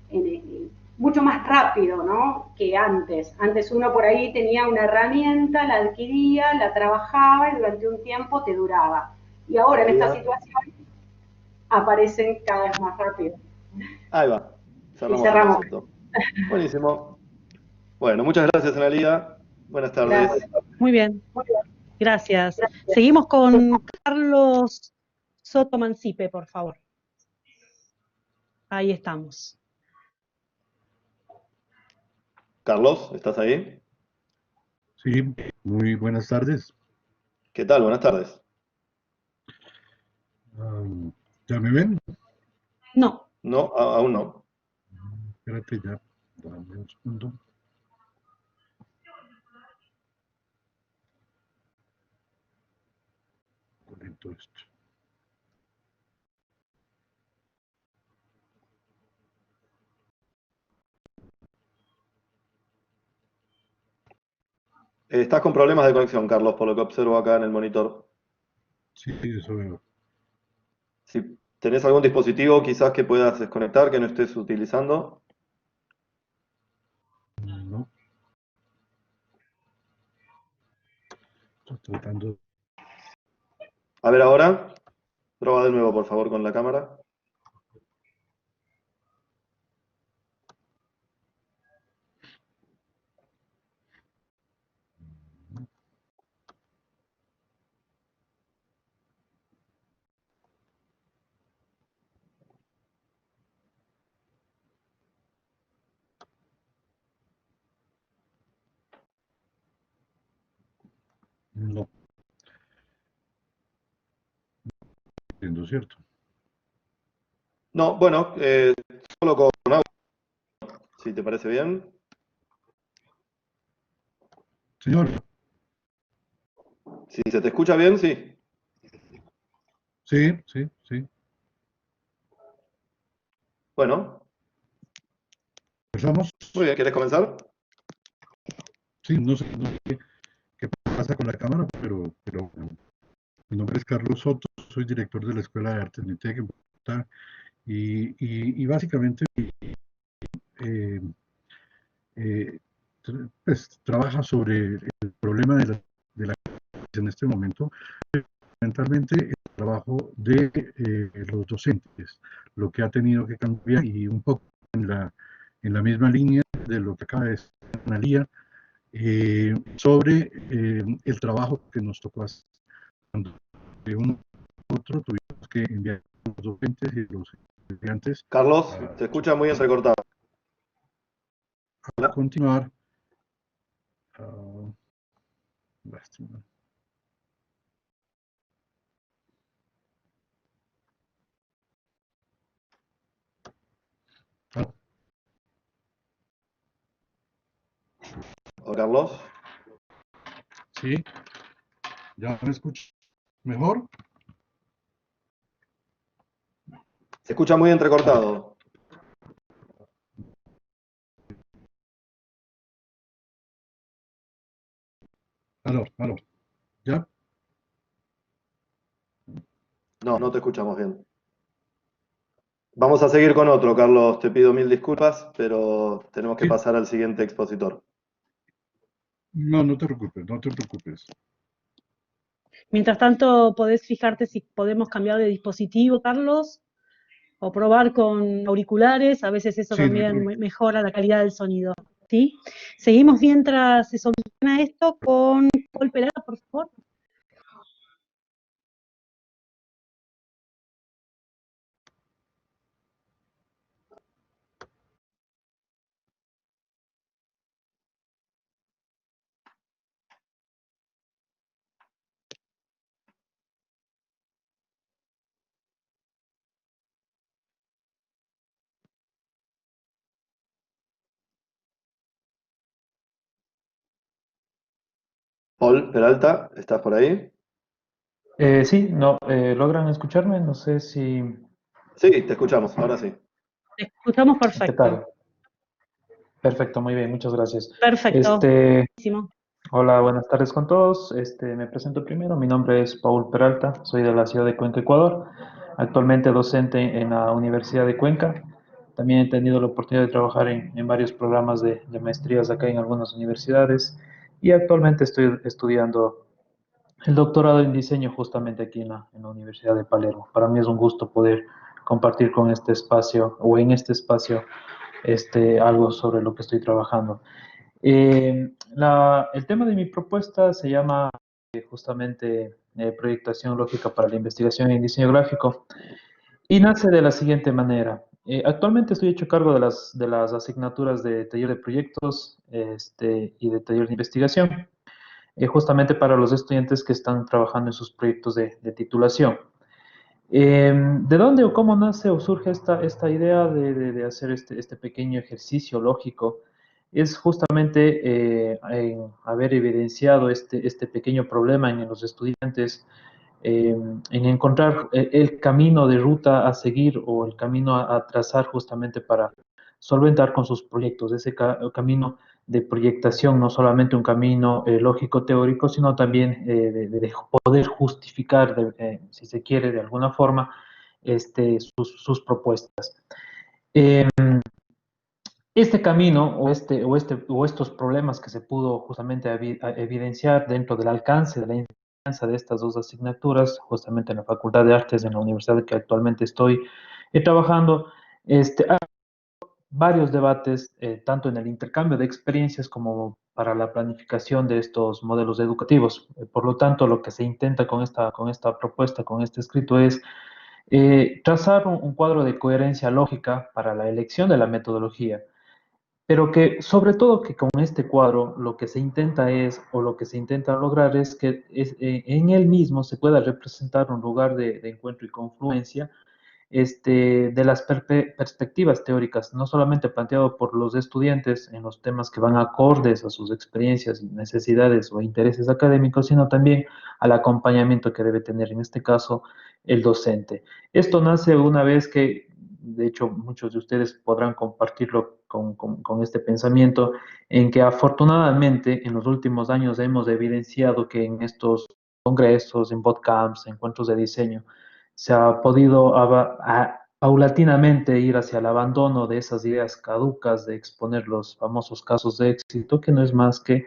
mucho más rápido, ¿no?, que antes. Antes uno por ahí tenía una herramienta, la adquiría, la trabajaba y durante un tiempo te duraba. Y ahora en esta situación aparecen cada vez más rápido. Ahí va, cerramos el cerramos. concepto. Buenísimo. Bueno, muchas gracias, Analía. Buenas tardes. Gracias. Muy bien, gracias. Seguimos con Carlos Soto Mancipe, por favor. Ahí estamos. Carlos, ¿estás ahí? Sí, muy buenas tardes. ¿Qué tal? Buenas tardes. ¿Ya me ven? No. No, aún no. Espérate ya, dame un segundo. Conecto esto. Estás con problemas de conexión, Carlos, por lo que observo acá en el monitor. Sí, eso veo. Si tenés algún dispositivo quizás que puedas desconectar, que no estés utilizando. No. Estoy tratando. A ver ahora. Prueba de nuevo, por favor, con la cámara. No entiendo, ¿cierto? No, bueno, solo con audio, si te parece bien. Señor, Si se te escucha bien, sí. sí, sí, sí. Bueno, Empezamos. muy bien, ¿quieres comenzar? Sí, no sé qué pasa con la cámara, pero bueno. Mi nombre es Carlos Soto, soy director de la Escuela de Artes MITEC en Bogotá y básicamente eh, pues, trabaja sobre el problema de la en este momento, fundamentalmente el trabajo de los docentes, lo que ha tenido que cambiar y un poco en la misma línea de lo que acaba de decir Analía, sobre el trabajo que nos tocó hacer. Cuando de uno a otro tuvimos que enviar a los docentes y los estudiantes Carlos, te escucha muy entrecortado. a continuar. Lástima. ¿O Carlos? Sí, ¿ya me escuchas mejor? Se escucha muy entrecortado. Aló, ¿ya? No, no te escuchamos bien. Vamos a seguir con otro, Carlos. Te pido mil disculpas, pero tenemos que Sí. pasar al siguiente expositor. No, no te preocupes, no te preocupes. Mientras tanto, podés fijarte si podemos cambiar de dispositivo, Carlos, o probar con auriculares. A veces eso Sí, no hay también problema. mejora la calidad del sonido, ¿sí? Seguimos mientras se soluciona esto con Paul Peralta, por favor. Paul Peralta, ¿estás por ahí? Sí, no, ¿logran escucharme? No sé si... Sí, te escuchamos, ahora sí. Te escuchamos ¿Qué perfecto. tal? Perfecto, muy bien, muchas gracias. Perfecto. Buenísimo. Hola, buenas tardes con todos. Me presento primero. Mi nombre es Paul Peralta, soy de la ciudad de Cuenca, Ecuador. Actualmente docente en la Universidad de Cuenca. También he tenido la oportunidad de trabajar en varios programas de maestrías acá en algunas universidades y actualmente estoy estudiando el doctorado en diseño justamente aquí en la Universidad de Palermo. Para mí es un gusto poder compartir con este espacio o en este espacio algo sobre lo que estoy trabajando. El tema de mi propuesta se llama justamente Proyectación Lógica para la Investigación en Diseño Gráfico y nace de la siguiente manera. Actualmente estoy hecho cargo de las asignaturas de taller de proyectos y de taller de investigación, justamente para los estudiantes que están trabajando en sus proyectos de titulación. ¿De dónde o cómo nace o surge esta idea de hacer este pequeño ejercicio lógico? Es justamente en haber evidenciado este pequeño problema en los estudiantes, en encontrar el camino de ruta a seguir o el camino a trazar justamente para solventar con sus proyectos, ese camino de proyectación, no solamente un camino lógico teórico, sino también de poder justificar, si se quiere, de alguna forma, sus propuestas. Este camino o estos problemas que se pudo justamente evidenciar dentro del alcance de la enseñanza de estas dos asignaturas, justamente en la Facultad de Artes en la universidad que actualmente estoy trabajando, hay varios debates, tanto en el intercambio de experiencias como para la planificación de estos modelos educativos. Por lo tanto, lo que se intenta con esta propuesta, con este escrito, es trazar un cuadro de coherencia lógica para la elección de la metodología, pero que sobre todo que con este cuadro lo que se intenta es, o lo que se intenta lograr es que en él mismo se pueda representar un lugar de encuentro y confluencia de las perspectivas teóricas, no solamente planteado por los estudiantes en los temas que van acordes a sus experiencias, necesidades o intereses académicos, sino también al acompañamiento que debe tener, en este caso, el docente. Esto nace una vez que, de hecho, muchos de ustedes podrán compartirlo con este pensamiento, en que afortunadamente en los últimos años hemos evidenciado que en estos congresos, en bootcamps, encuentros de diseño, se ha podido paulatinamente ir hacia el abandono de esas ideas caducas de exponer los famosos casos de éxito, que no es más que,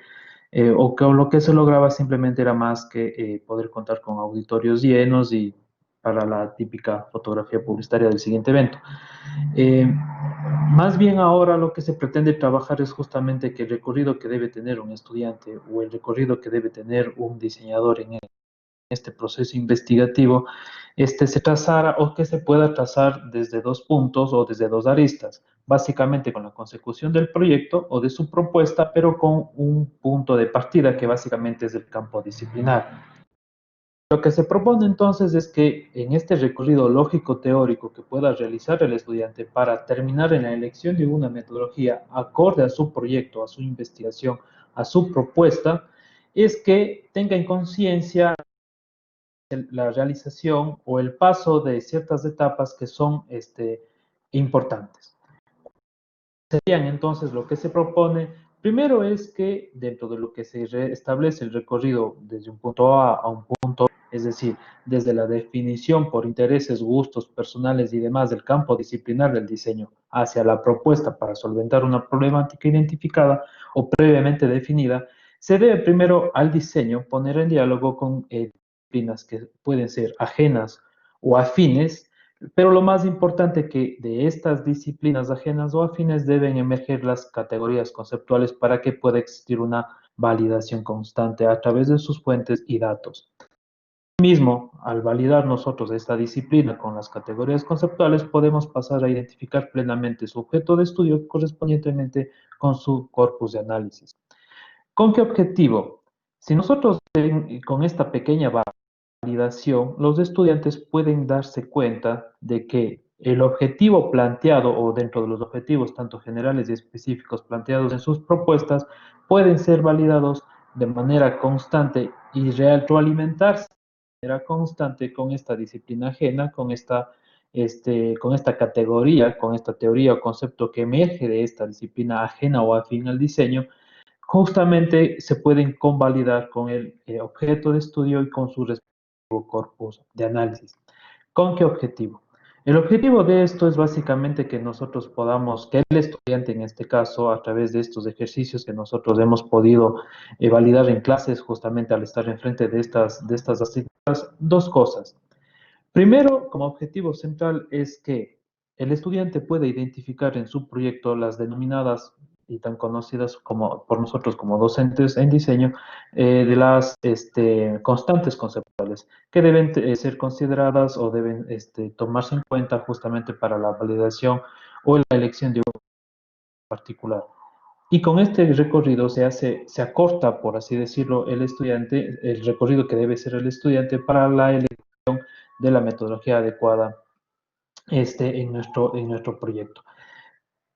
o que lo que se lograba simplemente era más que poder contar con auditorios llenos y para la típica fotografía publicitaria del siguiente evento. Más bien ahora lo que se pretende trabajar es justamente que el recorrido que debe tener un estudiante o el recorrido que debe tener un diseñador en este proceso investigativo, se trazara o que se pueda trazar desde dos puntos o desde dos aristas, básicamente con la consecución del proyecto o de su propuesta, pero con un punto de partida que básicamente es el campo disciplinar. Lo que se propone entonces es que en este recorrido lógico-teórico que pueda realizar el estudiante para terminar en la elección de una metodología acorde a su proyecto, a su investigación, a su propuesta, es que tenga en conciencia la realización o el paso de ciertas etapas que son importantes. Serían entonces lo que se propone, primero es que dentro de lo que se establece el recorrido desde un punto A a un punto, es decir, desde la definición por intereses, gustos personales y demás del campo disciplinar del diseño hacia la propuesta para solventar una problemática identificada o previamente definida, se debe primero al diseño poner en diálogo con disciplinas que pueden ser ajenas o afines, pero lo más importante que de estas disciplinas ajenas o afines deben emerger las categorías conceptuales para que pueda existir una validación constante a través de sus fuentes y datos. Mismo, al validar nosotros esta disciplina con las categorías conceptuales, podemos pasar a identificar plenamente su objeto de estudio correspondientemente con su corpus de análisis. ¿Con qué objetivo? Si nosotros con esta pequeña validación, los estudiantes pueden darse cuenta de que el objetivo planteado o dentro de los objetivos tanto generales y específicos planteados en sus propuestas pueden ser validados de manera constante y retroalimentarse de manera constante con esta disciplina ajena, con esta categoría, con esta teoría o concepto que emerge de esta disciplina ajena o afín al diseño, justamente se pueden convalidar con el objeto de estudio y con su respectivo corpus de análisis. ¿Con qué objetivo? El objetivo de esto es básicamente que nosotros podamos, que el estudiante en este caso, a través de estos ejercicios que nosotros hemos podido validar en clases justamente al estar enfrente de estas asignaturas, dos cosas. Primero, como objetivo central es que el estudiante pueda identificar en su proyecto las denominadas y tan conocidas como por nosotros como docentes en diseño, de las constantes conceptuales que deben ser consideradas o deben tomarse en cuenta justamente para la validación o la elección de un particular. Y con este recorrido se acorta, por así decirlo, el recorrido que debe ser el estudiante para la elección de la metodología adecuada en nuestro proyecto.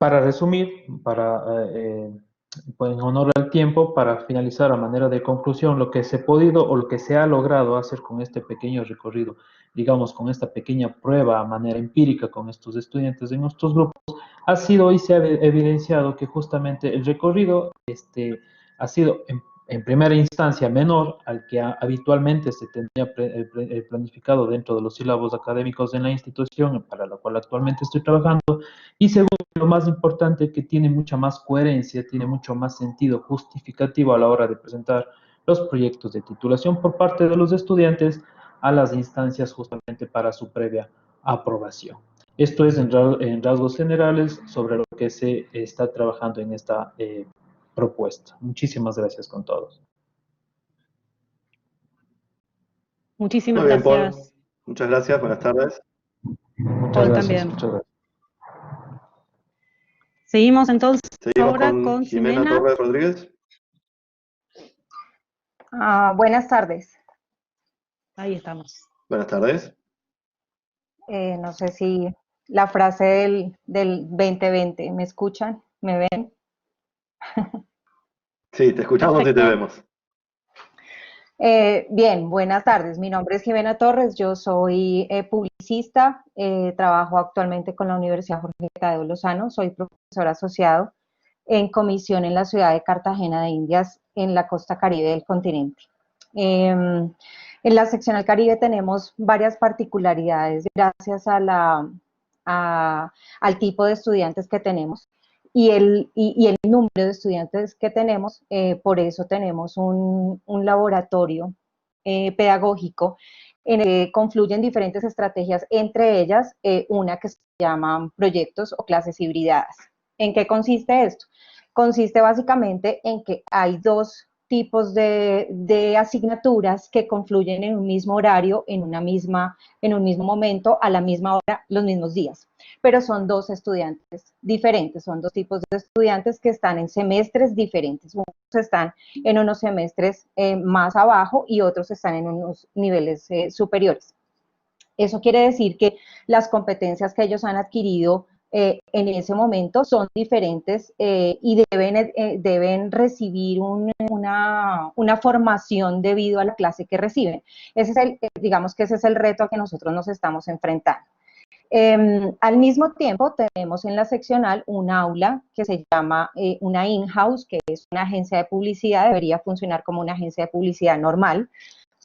Para resumir, en honor al tiempo, para finalizar a manera de conclusión, lo que se ha podido o lo que se ha logrado hacer con este pequeño recorrido, digamos, con esta pequeña prueba a manera empírica con estos estudiantes de nuestros grupos, ha sido y se ha evidenciado que justamente el recorrido ha sido en primera instancia menor al que habitualmente se tendría planificado dentro de los sílabos académicos de la institución para la cual actualmente estoy trabajando, y segundo, lo más importante, que tiene mucha más coherencia, tiene mucho más sentido justificativo a la hora de presentar los proyectos de titulación por parte de los estudiantes a las instancias justamente para su previa aprobación. Esto es en rasgos generales sobre lo que se está trabajando en esta propuesta. Muchísimas gracias con todos. Muchísimas Muy bien, gracias. Paul. Muchas gracias. Buenas tardes. Muchas Paul gracias. también. Muchas gracias. Seguimos entonces Seguimos ahora con con Jimena Ximena. Torres Rodríguez. Buenas tardes. Ahí estamos. Buenas tardes. No sé si la frase del 2020, ¿me escuchan? ¿Me ven? Sí, te escuchamos y te Perfecto. vemos. Bien, buenas tardes. Mi nombre es Jimena Torres, yo soy publicista, trabajo actualmente con la Universidad Jorge Tadeo Lozano, soy profesor asociado en comisión en la ciudad de Cartagena de Indias, en la costa caribe del continente. En la seccional Caribe tenemos varias particularidades gracias a al tipo de estudiantes que tenemos y el número de estudiantes que tenemos. Por eso tenemos un laboratorio pedagógico en el que confluyen diferentes estrategias, entre ellas una que se llama proyectos o clases hibridadas. ¿En qué consiste esto? Consiste básicamente en que hay dos tipos de asignaturas que confluyen en un mismo horario, en un mismo momento, a la misma hora, los mismos días. Pero son dos estudiantes diferentes, son dos tipos de estudiantes que están en semestres diferentes. Unos están en unos semestres más abajo y otros están en unos niveles superiores. Eso quiere decir que las competencias que ellos han adquirido en ese momento son diferentes y deben recibir una formación debido a la clase que reciben. Ese es digamos que ese es el reto a que nosotros nos estamos enfrentando. Al mismo tiempo tenemos en la seccional un aula que se llama una in-house, que es una agencia de publicidad, debería funcionar como una agencia de publicidad normal,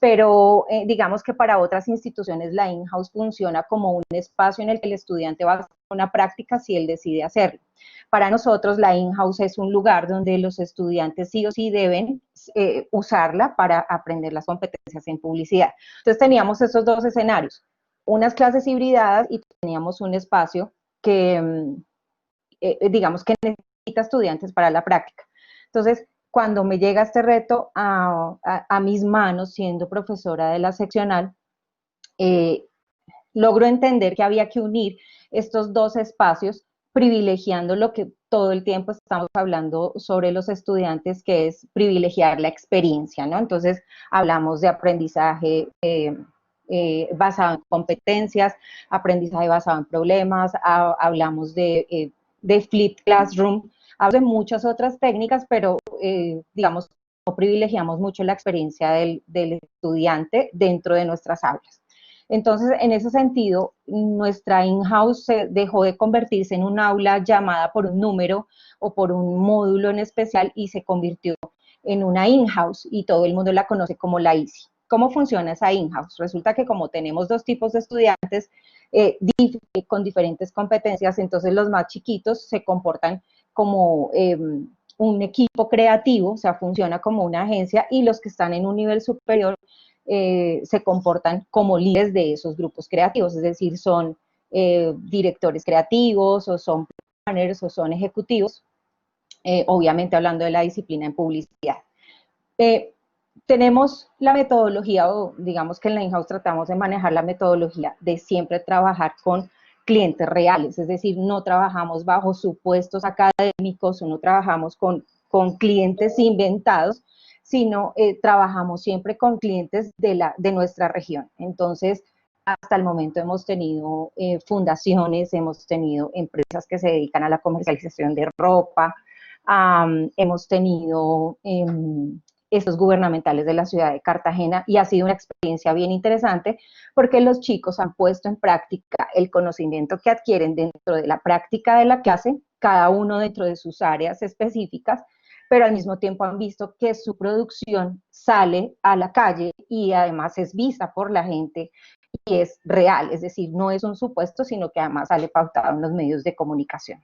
pero digamos que para otras instituciones la in-house funciona como un espacio en el que el estudiante va a hacer una práctica si él decide hacerlo. Para nosotros la in-house es un lugar donde los estudiantes sí o sí deben usarla para aprender las competencias en publicidad. Entonces teníamos esos dos escenarios, unas clases hibridadas y teníamos un espacio que digamos que necesita estudiantes para la práctica. Entonces, cuando me llega este reto a mis manos, siendo profesora de la seccional, logro entender que había que unir estos dos espacios, privilegiando lo que todo el tiempo estamos hablando sobre los estudiantes, que es privilegiar la experiencia, ¿no? Entonces, hablamos de aprendizaje basado en competencias, aprendizaje basado en problemas, hablamos de flipped classroom, hablo de muchas otras técnicas, pero digamos, no privilegiamos mucho la experiencia del estudiante dentro de nuestras aulas. Entonces, en ese sentido, nuestra in-house dejó de convertirse en un aula llamada por un número o por un módulo en especial y se convirtió en una in-house y todo el mundo la conoce como la ICI. ¿Cómo funciona esa in-house? Resulta que como tenemos dos tipos de estudiantes con diferentes competencias, entonces los más chiquitos se comportan como un equipo creativo, o sea, funciona como una agencia, y los que están en un nivel superior se comportan como líderes de esos grupos creativos, es decir, son directores creativos o son planners o son ejecutivos, obviamente hablando de la disciplina en publicidad. Tenemos la metodología, o digamos que en la in-house tratamos de manejar la metodología de siempre trabajar con clientes reales, es decir, no trabajamos bajo supuestos académicos o no trabajamos con clientes inventados, sino trabajamos siempre con clientes de nuestra región. Entonces, hasta el momento hemos tenido fundaciones, hemos tenido empresas que se dedican a la comercialización de ropa, hemos tenido estos gubernamentales de la ciudad de Cartagena, y ha sido una experiencia bien interesante porque los chicos han puesto en práctica el conocimiento que adquieren dentro de la práctica de la clase, cada uno dentro de sus áreas específicas, pero al mismo tiempo han visto que su producción sale a la calle y además es vista por la gente y es real, es decir, no es un supuesto, sino que además sale pautado en los medios de comunicación.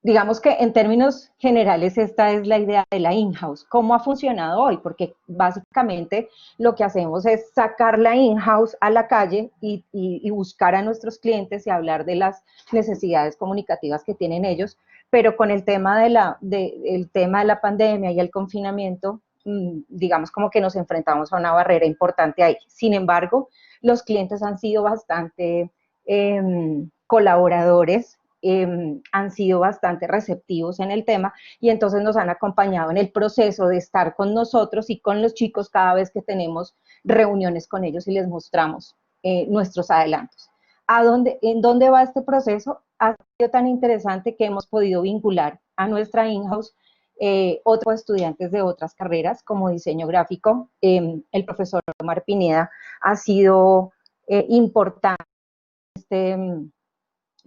Digamos que en términos generales esta es la idea de la in-house. ¿Cómo ha funcionado hoy? Porque básicamente lo que hacemos es sacar la in-house a la calle y buscar a nuestros clientes y hablar de las necesidades comunicativas que tienen ellos, pero con el tema de la pandemia y el confinamiento, digamos como que nos enfrentamos a una barrera importante ahí. Sin embargo, los clientes han sido bastante colaboradores han sido bastante receptivos en el tema y entonces nos han acompañado en el proceso de estar con nosotros y con los chicos cada vez que tenemos reuniones con ellos y les mostramos nuestros adelantos. ¿En dónde va este proceso? Ha sido tan interesante que hemos podido vincular a nuestra in-house otros estudiantes de otras carreras como diseño gráfico. El profesor Omar Pineda ha sido importante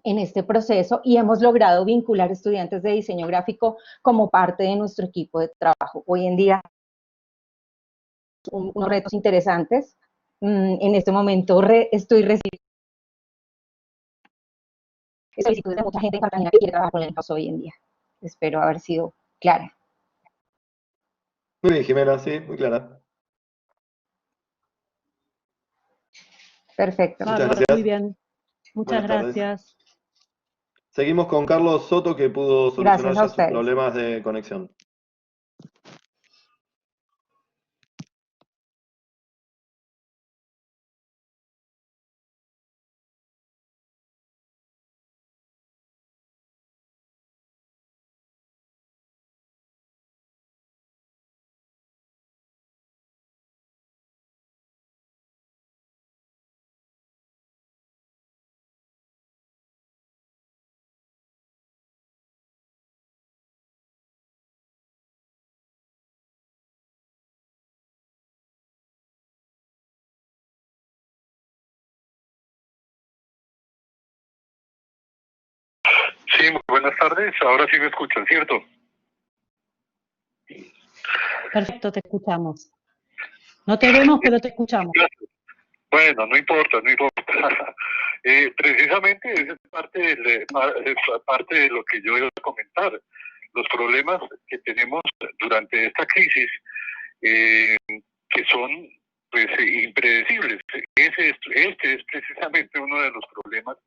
en este proceso y hemos logrado vincular estudiantes de diseño gráfico como parte de nuestro equipo de trabajo. Hoy en día, unos retos interesantes. En este momento estoy recibiendo solicitudes de mucha gente en Cartagena que quiere trabajar con el in-house hoy en día. Espero haber sido clara. Muy bien, Jimena, sí, muy clara. Perfecto. Muchas Bárbaro, gracias. muy bien. Muchas Buenas tardes. gracias. Seguimos con Carlos Soto, que pudo solucionar Gracias a ya sus ustedes. problemas de conexión. Sí, muy buenas tardes. Ahora sí me escuchan, ¿cierto? Perfecto, te escuchamos. No te vemos, pero te escuchamos. Bueno, no importa, no importa. Precisamente esa es parte de lo que yo iba a comentar. Los problemas que tenemos durante esta crisis, que son pues impredecibles. Este es precisamente uno de los problemas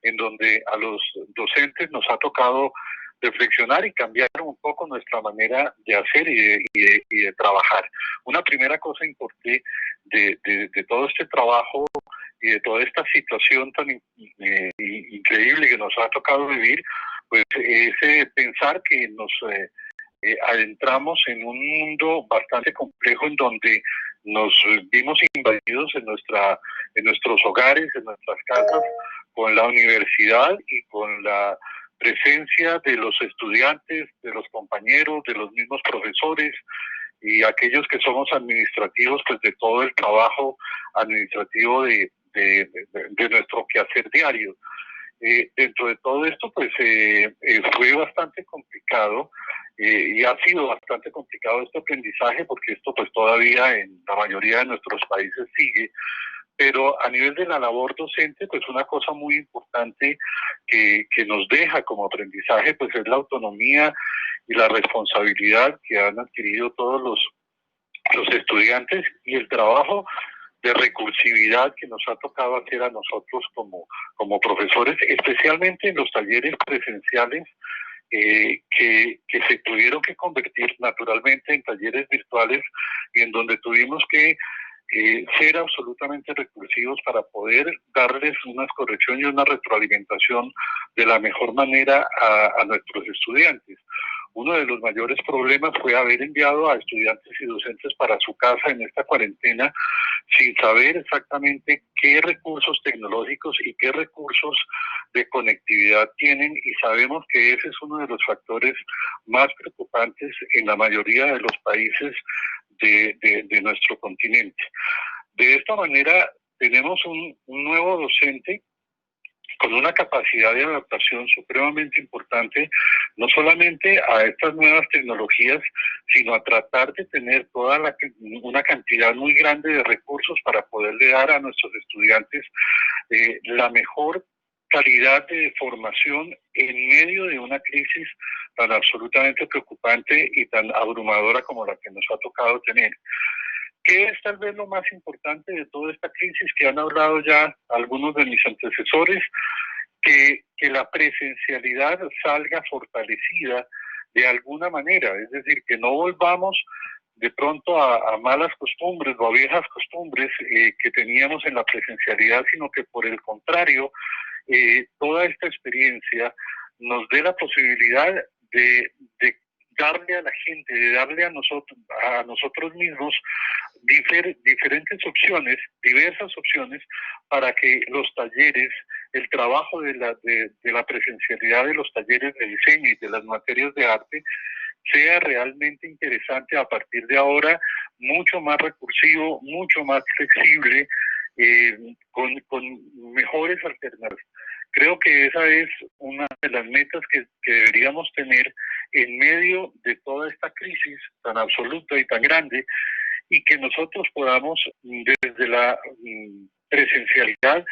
en donde a los docentes nos ha tocado reflexionar y cambiar un poco nuestra manera de hacer y de trabajar. Una primera cosa importante de todo este trabajo y de toda esta situación tan increíble que nos ha tocado vivir, pues es pensar que nos adentramos en un mundo bastante complejo en donde nos vimos invadidos en nuestros hogares, en nuestras casas, con la universidad y con la presencia de los estudiantes, de los compañeros, de los mismos profesores y aquellos que somos administrativos, pues de todo el trabajo administrativo de nuestro quehacer diario. Dentro de todo esto, pues fue bastante complicado y ha sido bastante complicado este aprendizaje porque esto pues todavía en la mayoría de nuestros países sigue, pero a nivel de la labor docente, pues una cosa muy importante que nos deja como aprendizaje, pues es la autonomía y la responsabilidad que han adquirido todos los estudiantes y el trabajo de recursividad que nos ha tocado hacer a nosotros como profesores, especialmente en los talleres presenciales que se tuvieron que convertir naturalmente en talleres virtuales y en donde tuvimos que ser absolutamente recursivos para poder darles unas correcciones y una retroalimentación de la mejor manera a nuestros estudiantes. Uno de los mayores problemas fue haber enviado a estudiantes y docentes para su casa en esta cuarentena sin saber exactamente qué recursos tecnológicos y qué recursos de conectividad tienen, y sabemos que ese es uno de los factores más preocupantes en la mayoría de los países de nuestro continente. De esta manera tenemos un nuevo docente con una capacidad de adaptación supremamente importante, no solamente a estas nuevas tecnologías, sino a tratar de tener una cantidad muy grande de recursos para poderle dar a nuestros estudiantes la mejor calidad de formación en medio de una crisis tan absolutamente preocupante y tan abrumadora como la que nos ha tocado tener. ¿Qué es tal vez lo más importante de toda esta crisis que han hablado ya algunos de mis antecesores? Que la presencialidad salga fortalecida de alguna manera, es decir, que no volvamos de pronto a malas costumbres o a viejas costumbres que teníamos en la presencialidad, sino que por el contrario, toda esta experiencia nos dé la posibilidad de darle a la gente, de darle a nosotros mismos diferentes opciones, diversas opciones, para que los talleres, el trabajo de la presencialidad de los talleres de diseño y de las materias de arte sea realmente interesante a partir de ahora, mucho más recursivo, mucho más flexible, con mejores alternativas. Creo que esa es una de las metas que deberíamos tener en medio de toda esta crisis tan absoluta y tan grande, y que nosotros podamos, desde la presencialidad,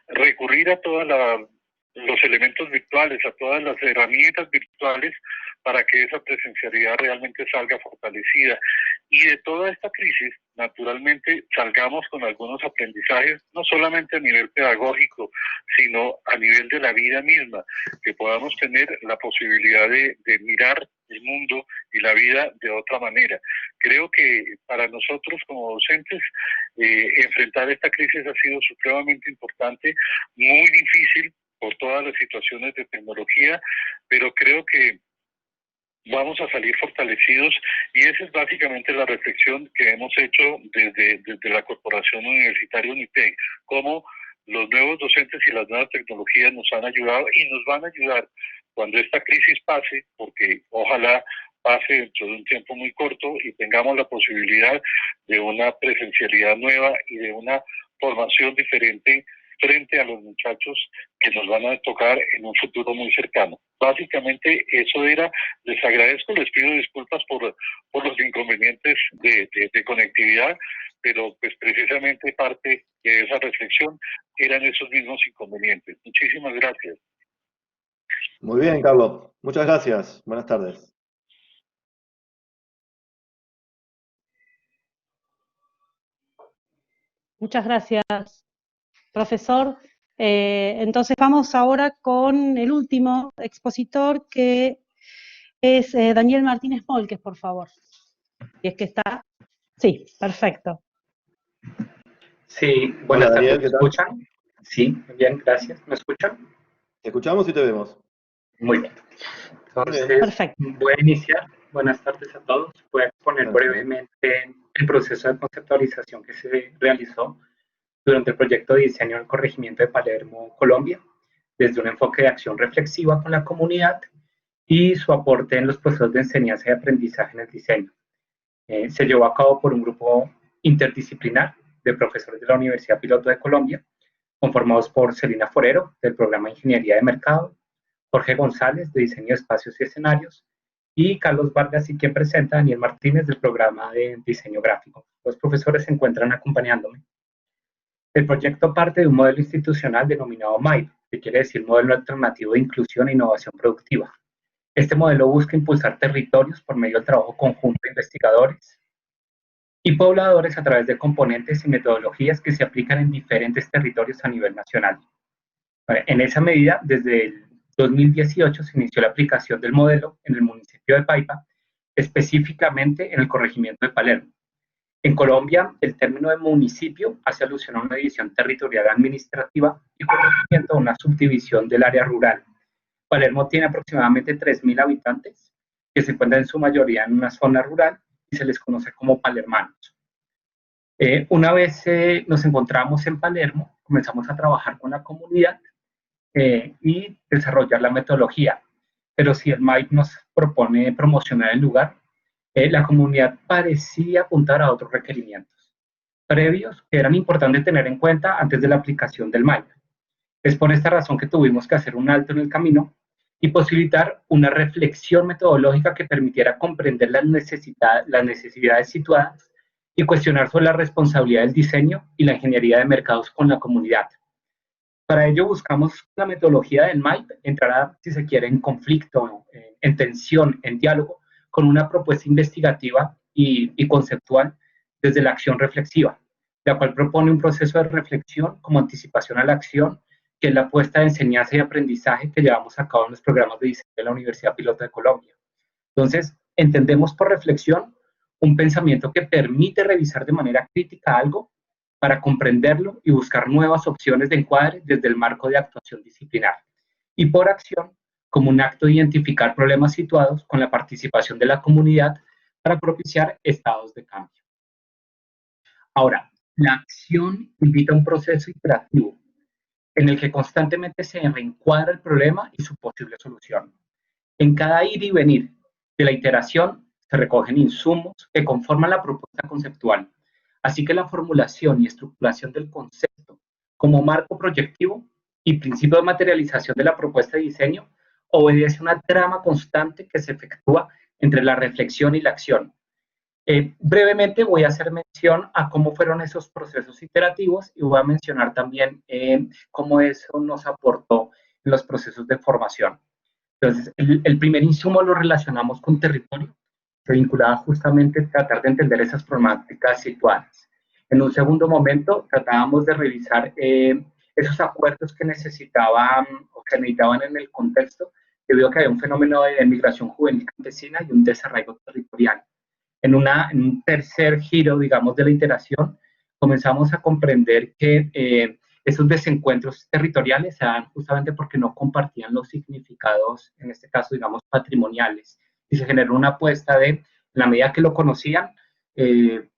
recurrir a todos los elementos virtuales, a todas las herramientas virtuales, para que esa presencialidad realmente salga fortalecida. Y de toda esta crisis, naturalmente, salgamos con algunos aprendizajes, no solamente a nivel pedagógico, sino a nivel de la vida misma, que podamos tener la posibilidad de mirar el mundo y la vida de otra manera. Creo que para nosotros como docentes, enfrentar esta crisis ha sido supremamente importante, muy difícil por todas las situaciones de tecnología, pero creo que vamos a salir fortalecidos, y esa es básicamente la reflexión que hemos hecho desde la Corporación Universitaria UNITEC, cómo los nuevos docentes y las nuevas tecnologías nos han ayudado y nos van a ayudar cuando esta crisis pase, porque ojalá pase dentro de un tiempo muy corto y tengamos la posibilidad de una presencialidad nueva y de una formación diferente frente a los muchachos que nos van a tocar en un futuro muy cercano. Básicamente eso era. Les agradezco, les pido disculpas por los inconvenientes de conectividad, pero pues precisamente parte de esa reflexión eran esos mismos inconvenientes. Muchísimas gracias. Muy bien, Carlos. Muchas gracias. Buenas tardes. Muchas gracias, profesor. Entonces vamos ahora con el último expositor, que es Daniel Martínez Molques, por favor. Y es que está... Sí, perfecto. Sí, buenas Hola, tardes. Daniel, ¿Me escuchan? Sí, bien, gracias. ¿Me escuchan? Te escuchamos y te vemos. Muy bien. Entonces, voy a iniciar. Buenas tardes a todos. Voy a exponer brevemente el proceso de conceptualización que se realizó durante el proyecto de diseño del corregimiento de Palermo, Colombia, desde un enfoque de acción reflexiva con la comunidad y su aporte en los procesos de enseñanza y aprendizaje en el diseño. Se llevó a cabo por un grupo interdisciplinar de profesores de la Universidad Piloto de Colombia, conformados por Celina Forero, del programa de Ingeniería de Mercado, Jorge González, de Diseño de Espacios y Escenarios, y Carlos Vargas, y quien presenta, Daniel Martínez, del programa de Diseño Gráfico. Los profesores se encuentran acompañándome. El proyecto parte de un modelo institucional denominado MAIP, que quiere decir Modelo Alternativo de Inclusión e Innovación Productiva. Este modelo busca impulsar territorios por medio del trabajo conjunto de investigadores y pobladores a través de componentes y metodologías que se aplican en diferentes territorios a nivel nacional. En esa medida, desde el 2018 se inició la aplicación del modelo en el municipio de Paipa, específicamente en el corregimiento de Palermo. En Colombia, el término de municipio hace alusión a una división territorial administrativa y corregimiento a una subdivisión del área rural. Palermo tiene aproximadamente 3.000 habitantes que se encuentran en su mayoría en una zona rural y se les conoce como palermanos. Una vez nos encontramos en Palermo, comenzamos a trabajar con la comunidad y desarrollar la metodología. Pero si el MAIP nos propone promocionar el lugar, la comunidad parecía apuntar a otros requerimientos previos que eran importantes tener en cuenta antes de la aplicación del MAIP. Es por esta razón que tuvimos que hacer un alto en el camino y posibilitar una reflexión metodológica que permitiera comprender las necesidades situadas y cuestionar sobre la responsabilidad del diseño y la ingeniería de mercados con la comunidad. Para ello buscamos la metodología del MAIP entrará, si se quiere, en conflicto, en tensión, en diálogo, con una propuesta investigativa y conceptual desde la acción reflexiva, la cual propone un proceso de reflexión como anticipación a la acción, que es la apuesta de enseñanza y aprendizaje que llevamos a cabo en los programas de diseño de la Universidad Piloto de Colombia. Entonces, entendemos por reflexión un pensamiento que permite revisar de manera crítica algo para comprenderlo y buscar nuevas opciones de encuadre desde el marco de actuación disciplinar. Y por acción, como un acto de identificar problemas situados con la participación de la comunidad para propiciar estados de cambio. Ahora, la acción invita a un proceso iterativo en el que constantemente se reencuadra el problema y su posible solución. En cada ir y venir de la iteración se recogen insumos que conforman la propuesta conceptual, así que la formulación y estructuración del concepto como marco proyectivo y principio de materialización de la propuesta de diseño obedece a una trama constante que se efectúa entre la reflexión y la acción. Brevemente voy a hacer mención a cómo fueron esos procesos iterativos y voy a mencionar también cómo eso nos aportó en los procesos de formación. Entonces, el primer insumo lo relacionamos con territorio, se vinculaba justamente a tratar de entender esas problemáticas situadas. En un segundo momento, tratábamos de revisar esos acuerdos que necesitaban o que necesitaban en el contexto, debido a que había un fenómeno de migración juvenil campesina y un desarraigo territorial. En un tercer giro, digamos, de la iteración, comenzamos a comprender que esos desencuentros territoriales se dan justamente porque no compartían los significados, en este caso, digamos, patrimoniales. Y se generó una apuesta de, en la medida que lo conocían,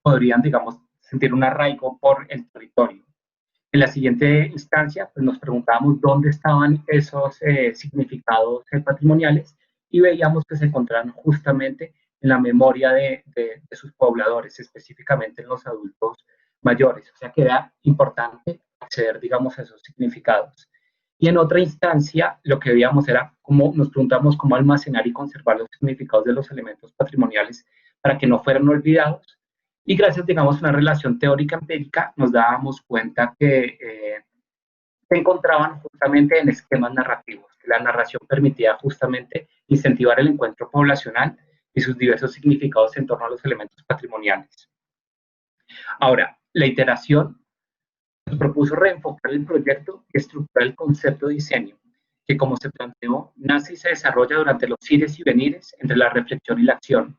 podrían, digamos, sentir un arraigo por el territorio. En la siguiente instancia, pues nos preguntábamos dónde estaban esos significados patrimoniales y veíamos que se encontraban justamente en la memoria de sus pobladores, específicamente en los adultos mayores. O sea que era importante acceder, digamos, a esos significados. Y en otra instancia, lo que veíamos era cómo nos preguntamos cómo almacenar y conservar los significados de los elementos patrimoniales para que no fueran olvidados. Y gracias, digamos, a una relación teórica empírica, nos dábamos cuenta que se encontraban justamente en esquemas narrativos, que la narración permitía justamente incentivar el encuentro poblacional y sus diversos significados en torno a los elementos patrimoniales. Ahora, la iteración propuso reenfocar el proyecto y estructurar el concepto de diseño, que como se planteó, nace y se desarrolla durante los ires y venires entre la reflexión y la acción.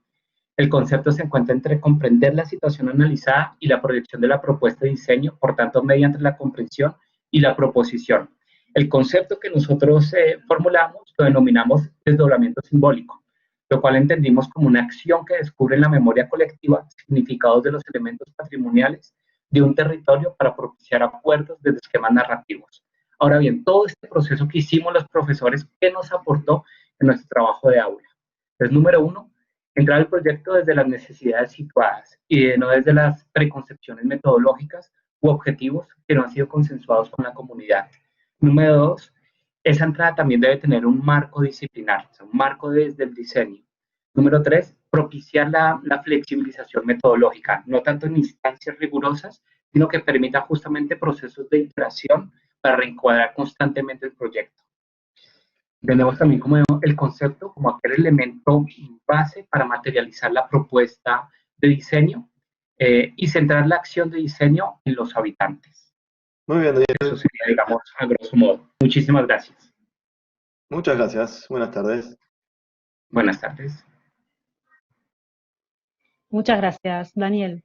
El concepto se encuentra entre comprender la situación analizada y la proyección de la propuesta de diseño, por tanto, mediante la comprensión y la proposición. El concepto que nosotros formulamos lo denominamos desdoblamiento simbólico, lo cual entendimos como una acción que descubre en la memoria colectiva significados de los elementos patrimoniales de un territorio para propiciar acuerdos desde esquemas narrativos. Ahora bien, todo este proceso que hicimos los profesores, ¿qué nos aportó en nuestro trabajo de aula? Entonces, número uno, entrar al proyecto desde las necesidades situadas y no desde las preconcepciones metodológicas u objetivos que no han sido consensuados con la comunidad. Número dos, esa entrada también debe tener un marco disciplinar, o sea, un marco desde el diseño. Número tres, propiciar la flexibilización metodológica, no tanto en instancias rigurosas, sino que permita justamente procesos de iteración para reencuadrar constantemente el proyecto. Entendemos también como el concepto como aquel elemento base para materializar la propuesta de diseño y centrar la acción de diseño en los habitantes. Muy bien, Daniel. Eso sería, digamos, a grosso modo. Muchísimas gracias. Muchas gracias. Buenas tardes. Buenas tardes. Muchas gracias, Daniel.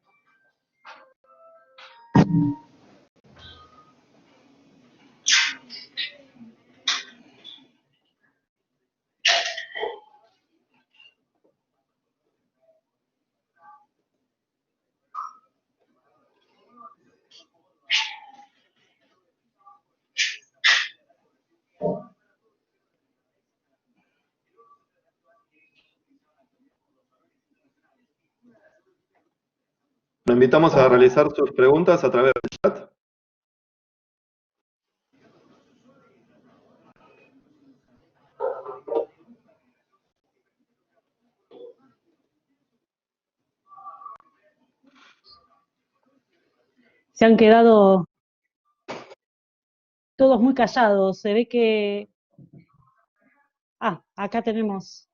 Lo invitamos a realizar sus preguntas a través del chat. Se han quedado todos muy callados. Se ve que... Ah, acá tenemos...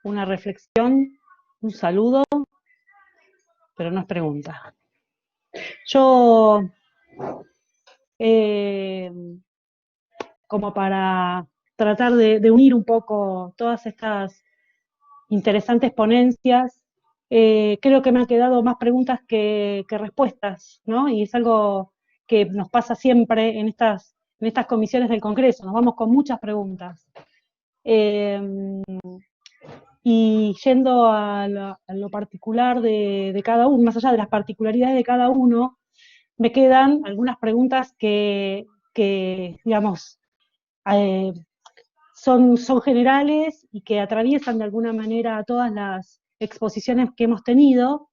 una reflexión, un saludo, pero no es pregunta. Yo, como para tratar de unir un poco todas estas interesantes ponencias, creo que me han quedado más preguntas que respuestas, ¿no? Y es algo que nos pasa siempre en estas comisiones del Congreso, nos vamos con muchas preguntas. Y yendo a lo particular de cada uno, más allá de las particularidades de cada uno, me quedan algunas preguntas que digamos, son generales y que atraviesan de alguna manera a todas las exposiciones que hemos tenido,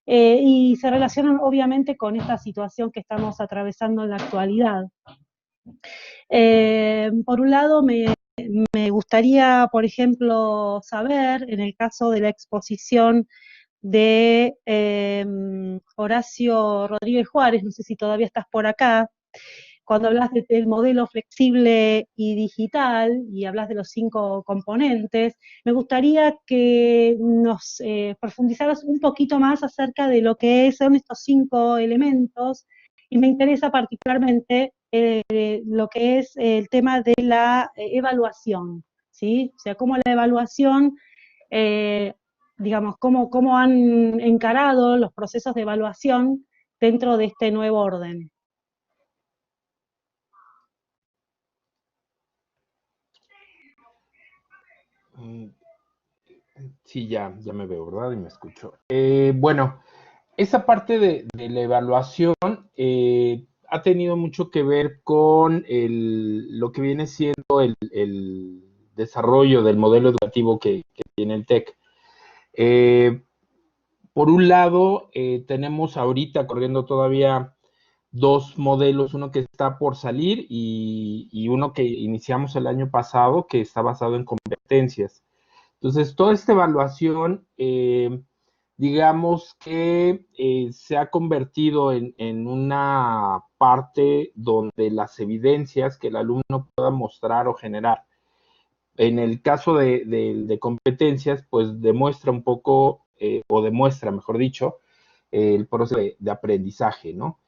y se relacionan obviamente con esta situación que estamos atravesando en la actualidad. Por un lado, me gustaría, por ejemplo, saber, en el caso de la exposición de Horacio Rodríguez Juárez, no sé si todavía estás por acá, cuando hablas del modelo flexible y digital, y hablas de los 5 componentes, me gustaría que nos profundizaras un poquito más acerca de lo que son estos 5 elementos, y me interesa particularmente lo que es el tema de la evaluación, ¿sí? O sea, cómo la evaluación, digamos, cómo han encarado los procesos de evaluación dentro de este nuevo orden. Sí, ya me veo, ¿verdad? Y me escucho. Bueno, esa parte de la evaluación ha tenido mucho que ver con lo que viene siendo el desarrollo del modelo educativo que tiene el TEC. Por un lado, tenemos ahorita corriendo todavía 2 modelos, uno que está por salir y uno que iniciamos el año pasado, que está basado en competencias. Entonces, toda esta evaluación, digamos que se ha convertido en una parte donde las evidencias que el alumno pueda mostrar o generar, en el caso de competencias, pues demuestra un poco, o demuestra, mejor dicho, el proceso de aprendizaje, ¿no?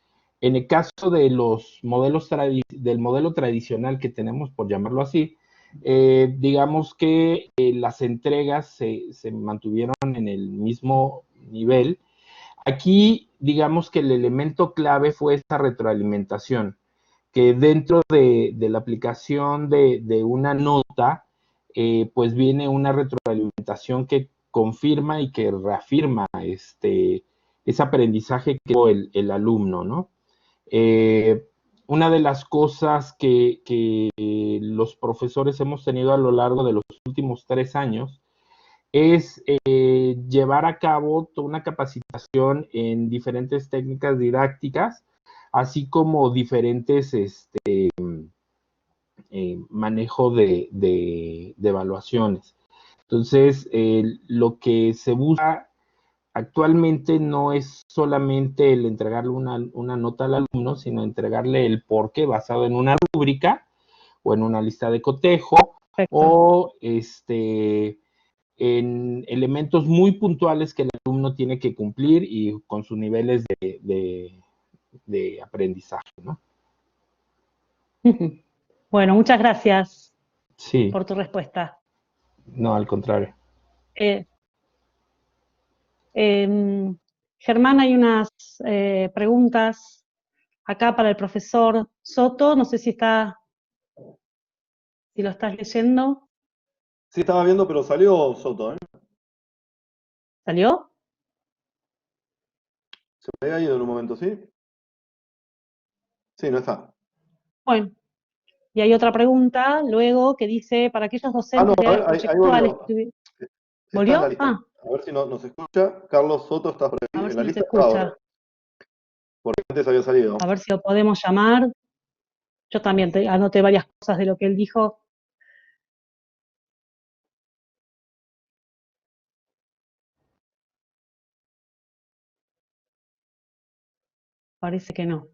En el caso de los modelos del modelo tradicional que tenemos, por llamarlo así, digamos que las entregas se mantuvieron en el mismo nivel. Aquí, digamos que el elemento clave fue esta retroalimentación, que dentro de la aplicación de una nota, pues viene una retroalimentación que confirma y que reafirma ese aprendizaje que tuvo el alumno, ¿no? Una de las cosas que los profesores hemos tenido a lo largo de los últimos 3 años es llevar a cabo toda una capacitación en diferentes técnicas didácticas, así como diferentes manejo de evaluaciones. Entonces, lo que se busca actualmente no es solamente el entregarle una nota al alumno, sino entregarle el porqué basado en una rúbrica o en una lista de cotejo. Perfecto. O en elementos muy puntuales que el alumno tiene que cumplir y con sus niveles de aprendizaje, ¿no? Bueno, muchas gracias sí. por tu respuesta. No, al contrario. Germán, hay unas preguntas acá para el profesor Soto, no sé si lo estás leyendo. Sí, estaba viendo, pero salió Soto, ¿eh? ¿Salió? Se me había ido en un momento, ¿sí? Sí, no está. Bueno, y hay otra pregunta luego que dice, para aquellos docentes a ver, de ahí proyectuales... volvió. ¿Volvió? Está en la lista. A ver si nos escucha. Carlos Soto está por ahí. A ver En si la nos lista escucha. está ahora. Porque antes había salido. A ver si lo podemos llamar. Yo también anoté varias cosas de lo que él dijo. Parece que no.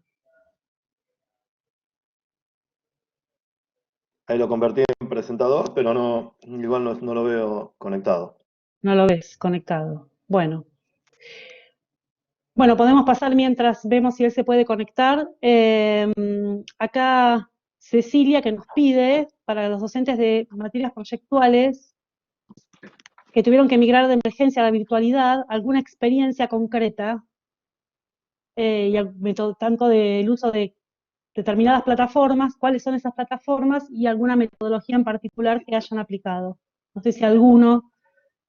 Ahí lo convertí en presentador, pero no, igual no lo veo conectado. No lo ves conectado. Bueno. Bueno, podemos pasar mientras vemos si él se puede conectar. Acá Cecilia, que nos pide, para los docentes de materias proyectuales, que tuvieron que migrar de emergencia a la virtualidad, alguna experiencia concreta, y tanto del uso de determinadas plataformas, cuáles son esas plataformas y alguna metodología en particular que hayan aplicado. No sé si alguno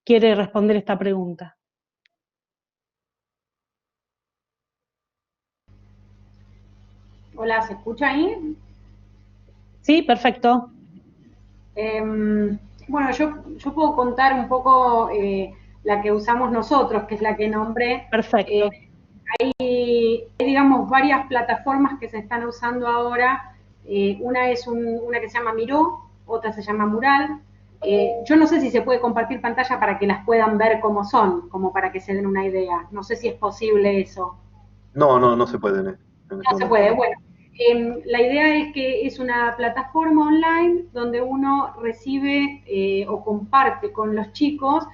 quiere responder esta pregunta. Hola, ¿se escucha ahí? Sí, perfecto. Bueno, yo puedo contar un poco la que usamos nosotros, que es la que nombré. Perfecto. Hay, digamos, varias plataformas que se están usando ahora. Una es una que se llama Miro, otra se llama Mural. Yo no sé si se puede compartir pantalla para que las puedan ver como son, como para que se den una idea. No sé si es posible eso. No se puede. No se puede, bueno. La idea es que es una plataforma online donde uno recibe o comparte con los chicos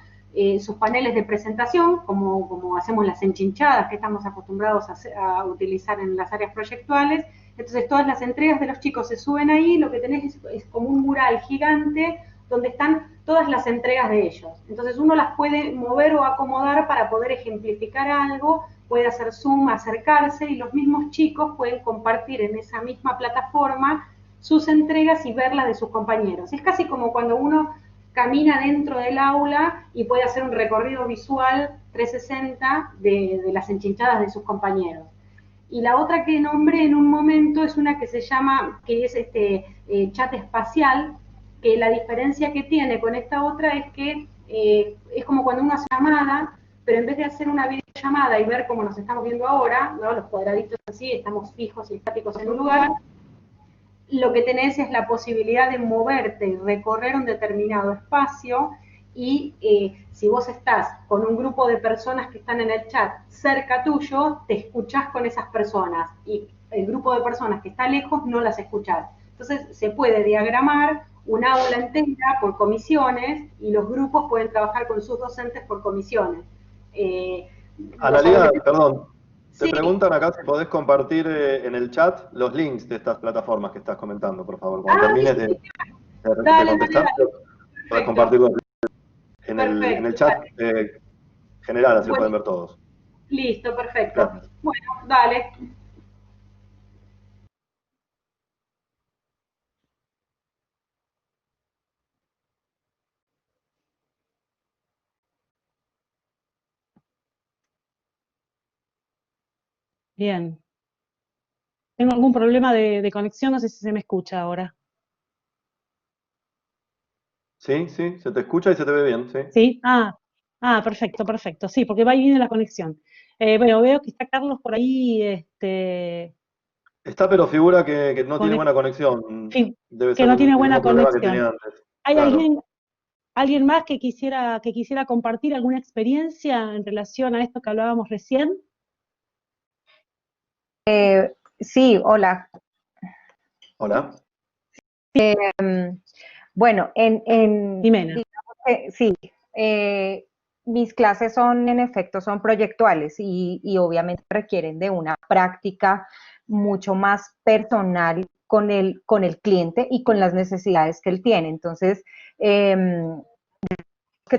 sus paneles de presentación, como hacemos las enchinchadas que estamos acostumbrados a utilizar en las áreas proyectuales. Entonces todas las entregas de los chicos se suben ahí, lo que tenés es como un mural gigante donde están todas las entregas de ellos. Entonces uno las puede mover o acomodar para poder ejemplificar algo, puede hacer zoom, acercarse, y los mismos chicos pueden compartir en esa misma plataforma sus entregas y verlas de sus compañeros. Es casi como cuando uno camina dentro del aula y puede hacer un recorrido visual 360 de las enchinchadas de sus compañeros. Y la otra que nombré en un momento es una que se llama, que es chat espacial, que la diferencia que tiene con esta otra es que es como cuando uno hace una llamada, pero en vez de hacer una videollamada y ver cómo nos estamos viendo ahora, ¿no? Los cuadraditos así, estamos fijos y estáticos en un lugar, lo que tenés es la posibilidad de moverte y recorrer un determinado espacio, y si vos estás con un grupo de personas que están en el chat cerca tuyo, te escuchás con esas personas, y el grupo de personas que está lejos no las escuchás. Entonces se puede diagramar un aula entera por comisiones, y los grupos pueden trabajar con sus docentes por comisiones. Analía, perdón, te preguntan acá si podés compartir en el chat los links de estas plataformas que estás comentando, por favor. Cuando termines de contestar, podés compartirlos en el chat general, así lo pueden ver todos. Listo, perfecto. Gracias. Bueno, dale. Bien. Tengo algún problema de conexión, no sé si se me escucha ahora. Sí, se te escucha y se te ve bien, sí. ¿Sí? Perfecto, perfecto. Sí, porque va y viene la conexión. Bueno, veo que está Carlos por ahí. Está, pero figura que no tiene buena conexión. Debe Que ser no el tiene buena mismo problema que tenía conexión. antes. ¿Hay Claro. alguien más que quisiera compartir alguna experiencia en relación a esto que hablábamos recién? Sí, hola. Hola. Bueno, Jimena. digamos que, sí, mis clases en efecto, son proyectuales y obviamente requieren de una práctica mucho más personal con el cliente y con las necesidades que él tiene. Entonces, que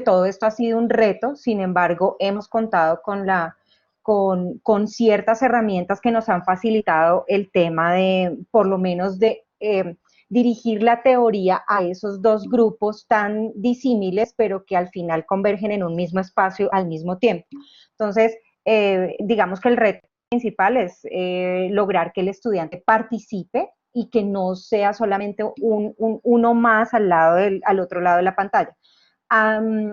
todo esto ha sido un reto, sin embargo, hemos contado con ciertas herramientas que nos han facilitado el tema de, por lo menos, de dirigir la teoría a esos dos grupos tan disímiles, pero que al final convergen en un mismo espacio al mismo tiempo. Entonces, digamos que el reto principal es lograr que el estudiante participe y que no sea solamente uno más al otro lado de la pantalla.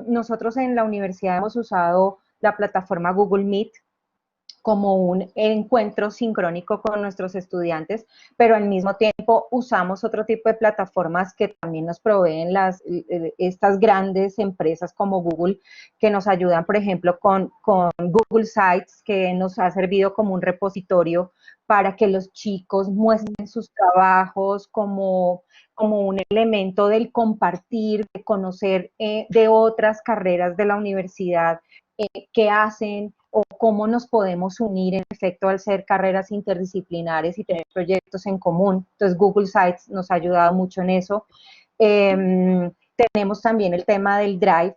Nosotros en la universidad hemos usado la plataforma Google Meet como un encuentro sincrónico con nuestros estudiantes, pero al mismo tiempo usamos otro tipo de plataformas que también nos proveen estas grandes empresas como Google, que nos ayudan, por ejemplo, con Google Sites, que nos ha servido como un repositorio para que los chicos muestren sus trabajos como un elemento del compartir, de conocer de otras carreras de la universidad, qué hacen o cómo nos podemos unir en efecto al ser carreras interdisciplinares y tener proyectos en común. Entonces Google Sites nos ha ayudado mucho en eso. tenemos también el tema del Drive,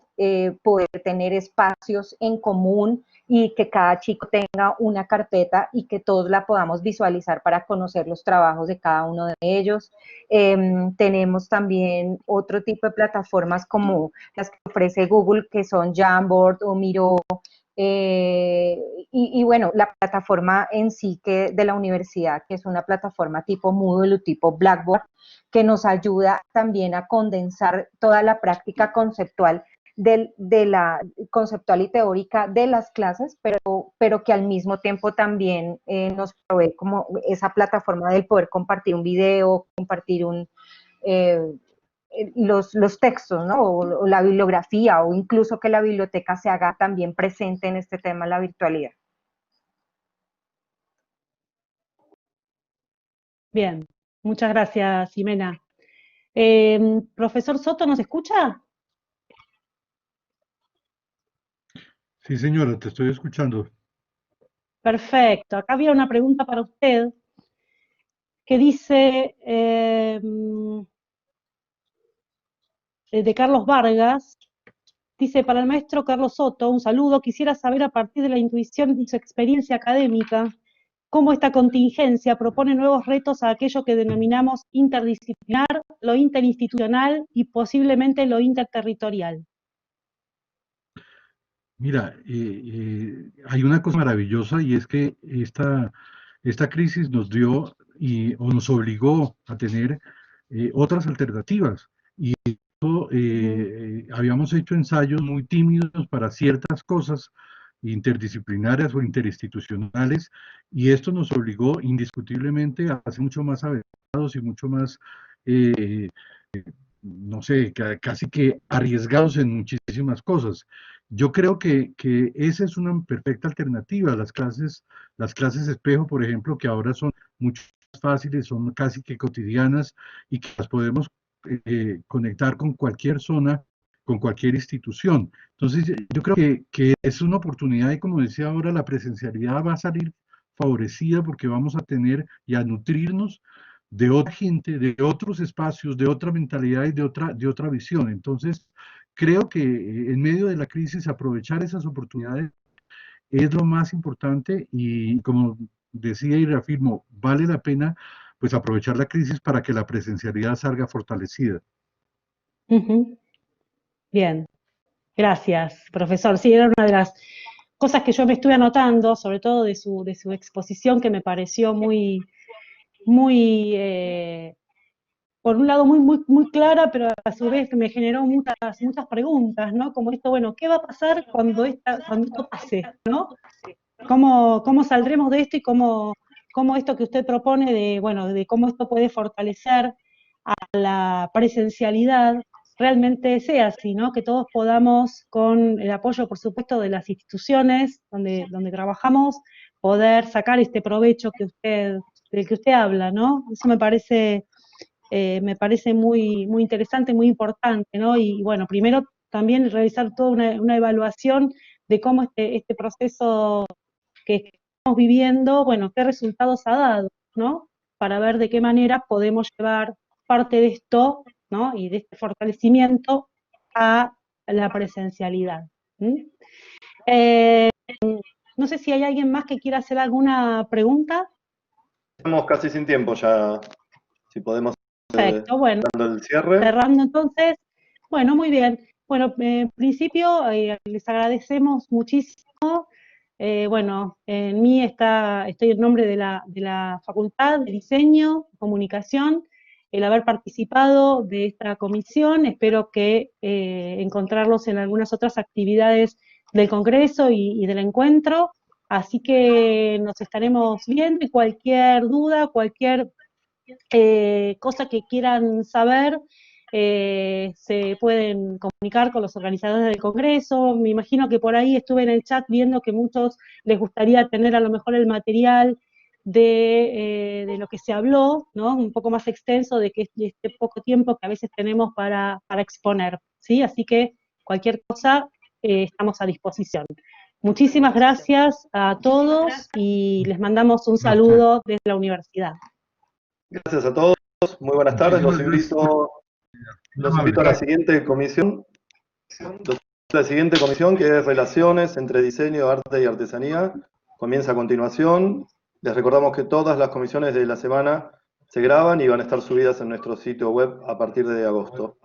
poder tener espacios en común y que cada chico tenga una carpeta y que todos la podamos visualizar para conocer los trabajos de cada uno de ellos. Tenemos también otro tipo de plataformas como las que ofrece Google, que son Jamboard o Miro, y bueno, la plataforma en sí de la universidad, que es una plataforma tipo Moodle o tipo Blackboard, que nos ayuda también a condensar toda la práctica conceptual de la conceptual y teórica de las clases, pero que al mismo tiempo también nos provee como esa plataforma del poder compartir un video, compartir los textos, ¿no? O la bibliografía, o incluso que la biblioteca se haga también presente en este tema de la virtualidad. Bien, muchas gracias, Ximena. Profesor Soto, ¿nos escucha? Sí, señora, te estoy escuchando. Perfecto. Acá había una pregunta para usted que dice, de Carlos Vargas, dice, para el maestro Carlos Soto, un saludo, quisiera saber a partir de la intuición y su experiencia académica, cómo esta contingencia propone nuevos retos a aquello que denominamos interdisciplinar, lo interinstitucional y posiblemente lo interterritorial. Mira, hay una cosa maravillosa y es que esta crisis nos dio o nos obligó a tener otras alternativas. Y habíamos hecho ensayos muy tímidos para ciertas cosas interdisciplinarias o interinstitucionales, y esto nos obligó indiscutiblemente a ser mucho más avanzados y mucho más, no sé, casi que arriesgados en muchísimas cosas. Yo creo que esa es una perfecta alternativa. Las clases espejo, por ejemplo, que ahora son mucho más fáciles, son casi que cotidianas y que las podemos conectar con cualquier zona, con cualquier institución. Entonces, yo creo que es una oportunidad y, como decía ahora, la presencialidad va a salir favorecida porque vamos a tener y a nutrirnos de otra gente, de otros espacios, de otra mentalidad y de otra visión. Entonces, creo que en medio de la crisis aprovechar esas oportunidades es lo más importante y, como decía y reafirmo, vale la pena pues aprovechar la crisis para que la presencialidad salga fortalecida. Bien, gracias, profesor. Sí, era una de las cosas que yo me estuve anotando, sobre todo de su exposición, que me pareció muy, por un lado muy clara, pero a su vez me generó muchas preguntas, ¿no? Como esto, bueno, ¿qué va a pasar cuando esto pase, ¿no? ¿Cómo saldremos de esto y cómo esto que usted propone de cómo esto puede fortalecer a la presencialidad realmente sea así, ¿no? Que todos podamos, con el apoyo, por supuesto, de las instituciones donde trabajamos, poder sacar este provecho del que usted habla, ¿no? Eso me parece muy interesante, muy importante, ¿no? Y bueno, primero también realizar toda una evaluación de cómo este proceso que estamos viviendo, bueno, qué resultados ha dado, ¿no? Para ver de qué manera podemos llevar parte de esto, ¿no? Y de este fortalecimiento a la presencialidad. No sé si hay alguien más que quiera hacer alguna pregunta. Estamos casi sin tiempo ya, si podemos. Perfecto, bueno, el cierre. Cerrando entonces, bueno, muy bien. Bueno, en principio les agradecemos muchísimo. Bueno, en mí estoy en nombre de la Facultad de Diseño, Comunicación, el haber participado de esta comisión. Espero que encontrarlos en algunas otras actividades del Congreso y del encuentro. Así que nos estaremos viendo y cualquier duda, cualquier cosa que quieran saber, se pueden comunicar con los organizadores del Congreso. Me imagino que por ahí estuve en el chat viendo que muchos les gustaría tener a lo mejor el material de lo que se habló, ¿no? Un poco más extenso de este poco tiempo que a veces tenemos para exponer, ¿sí? Así que cualquier cosa estamos a disposición. Muchísimas gracias a todos y les mandamos un saludo desde la universidad. Gracias a todos, muy buenas tardes, los invito Los invito a la siguiente comisión. La siguiente comisión, que es Relaciones entre Diseño, Arte y Artesanía, comienza a continuación. Les recordamos que todas las comisiones de la semana se graban y van a estar subidas en nuestro sitio web a partir de agosto.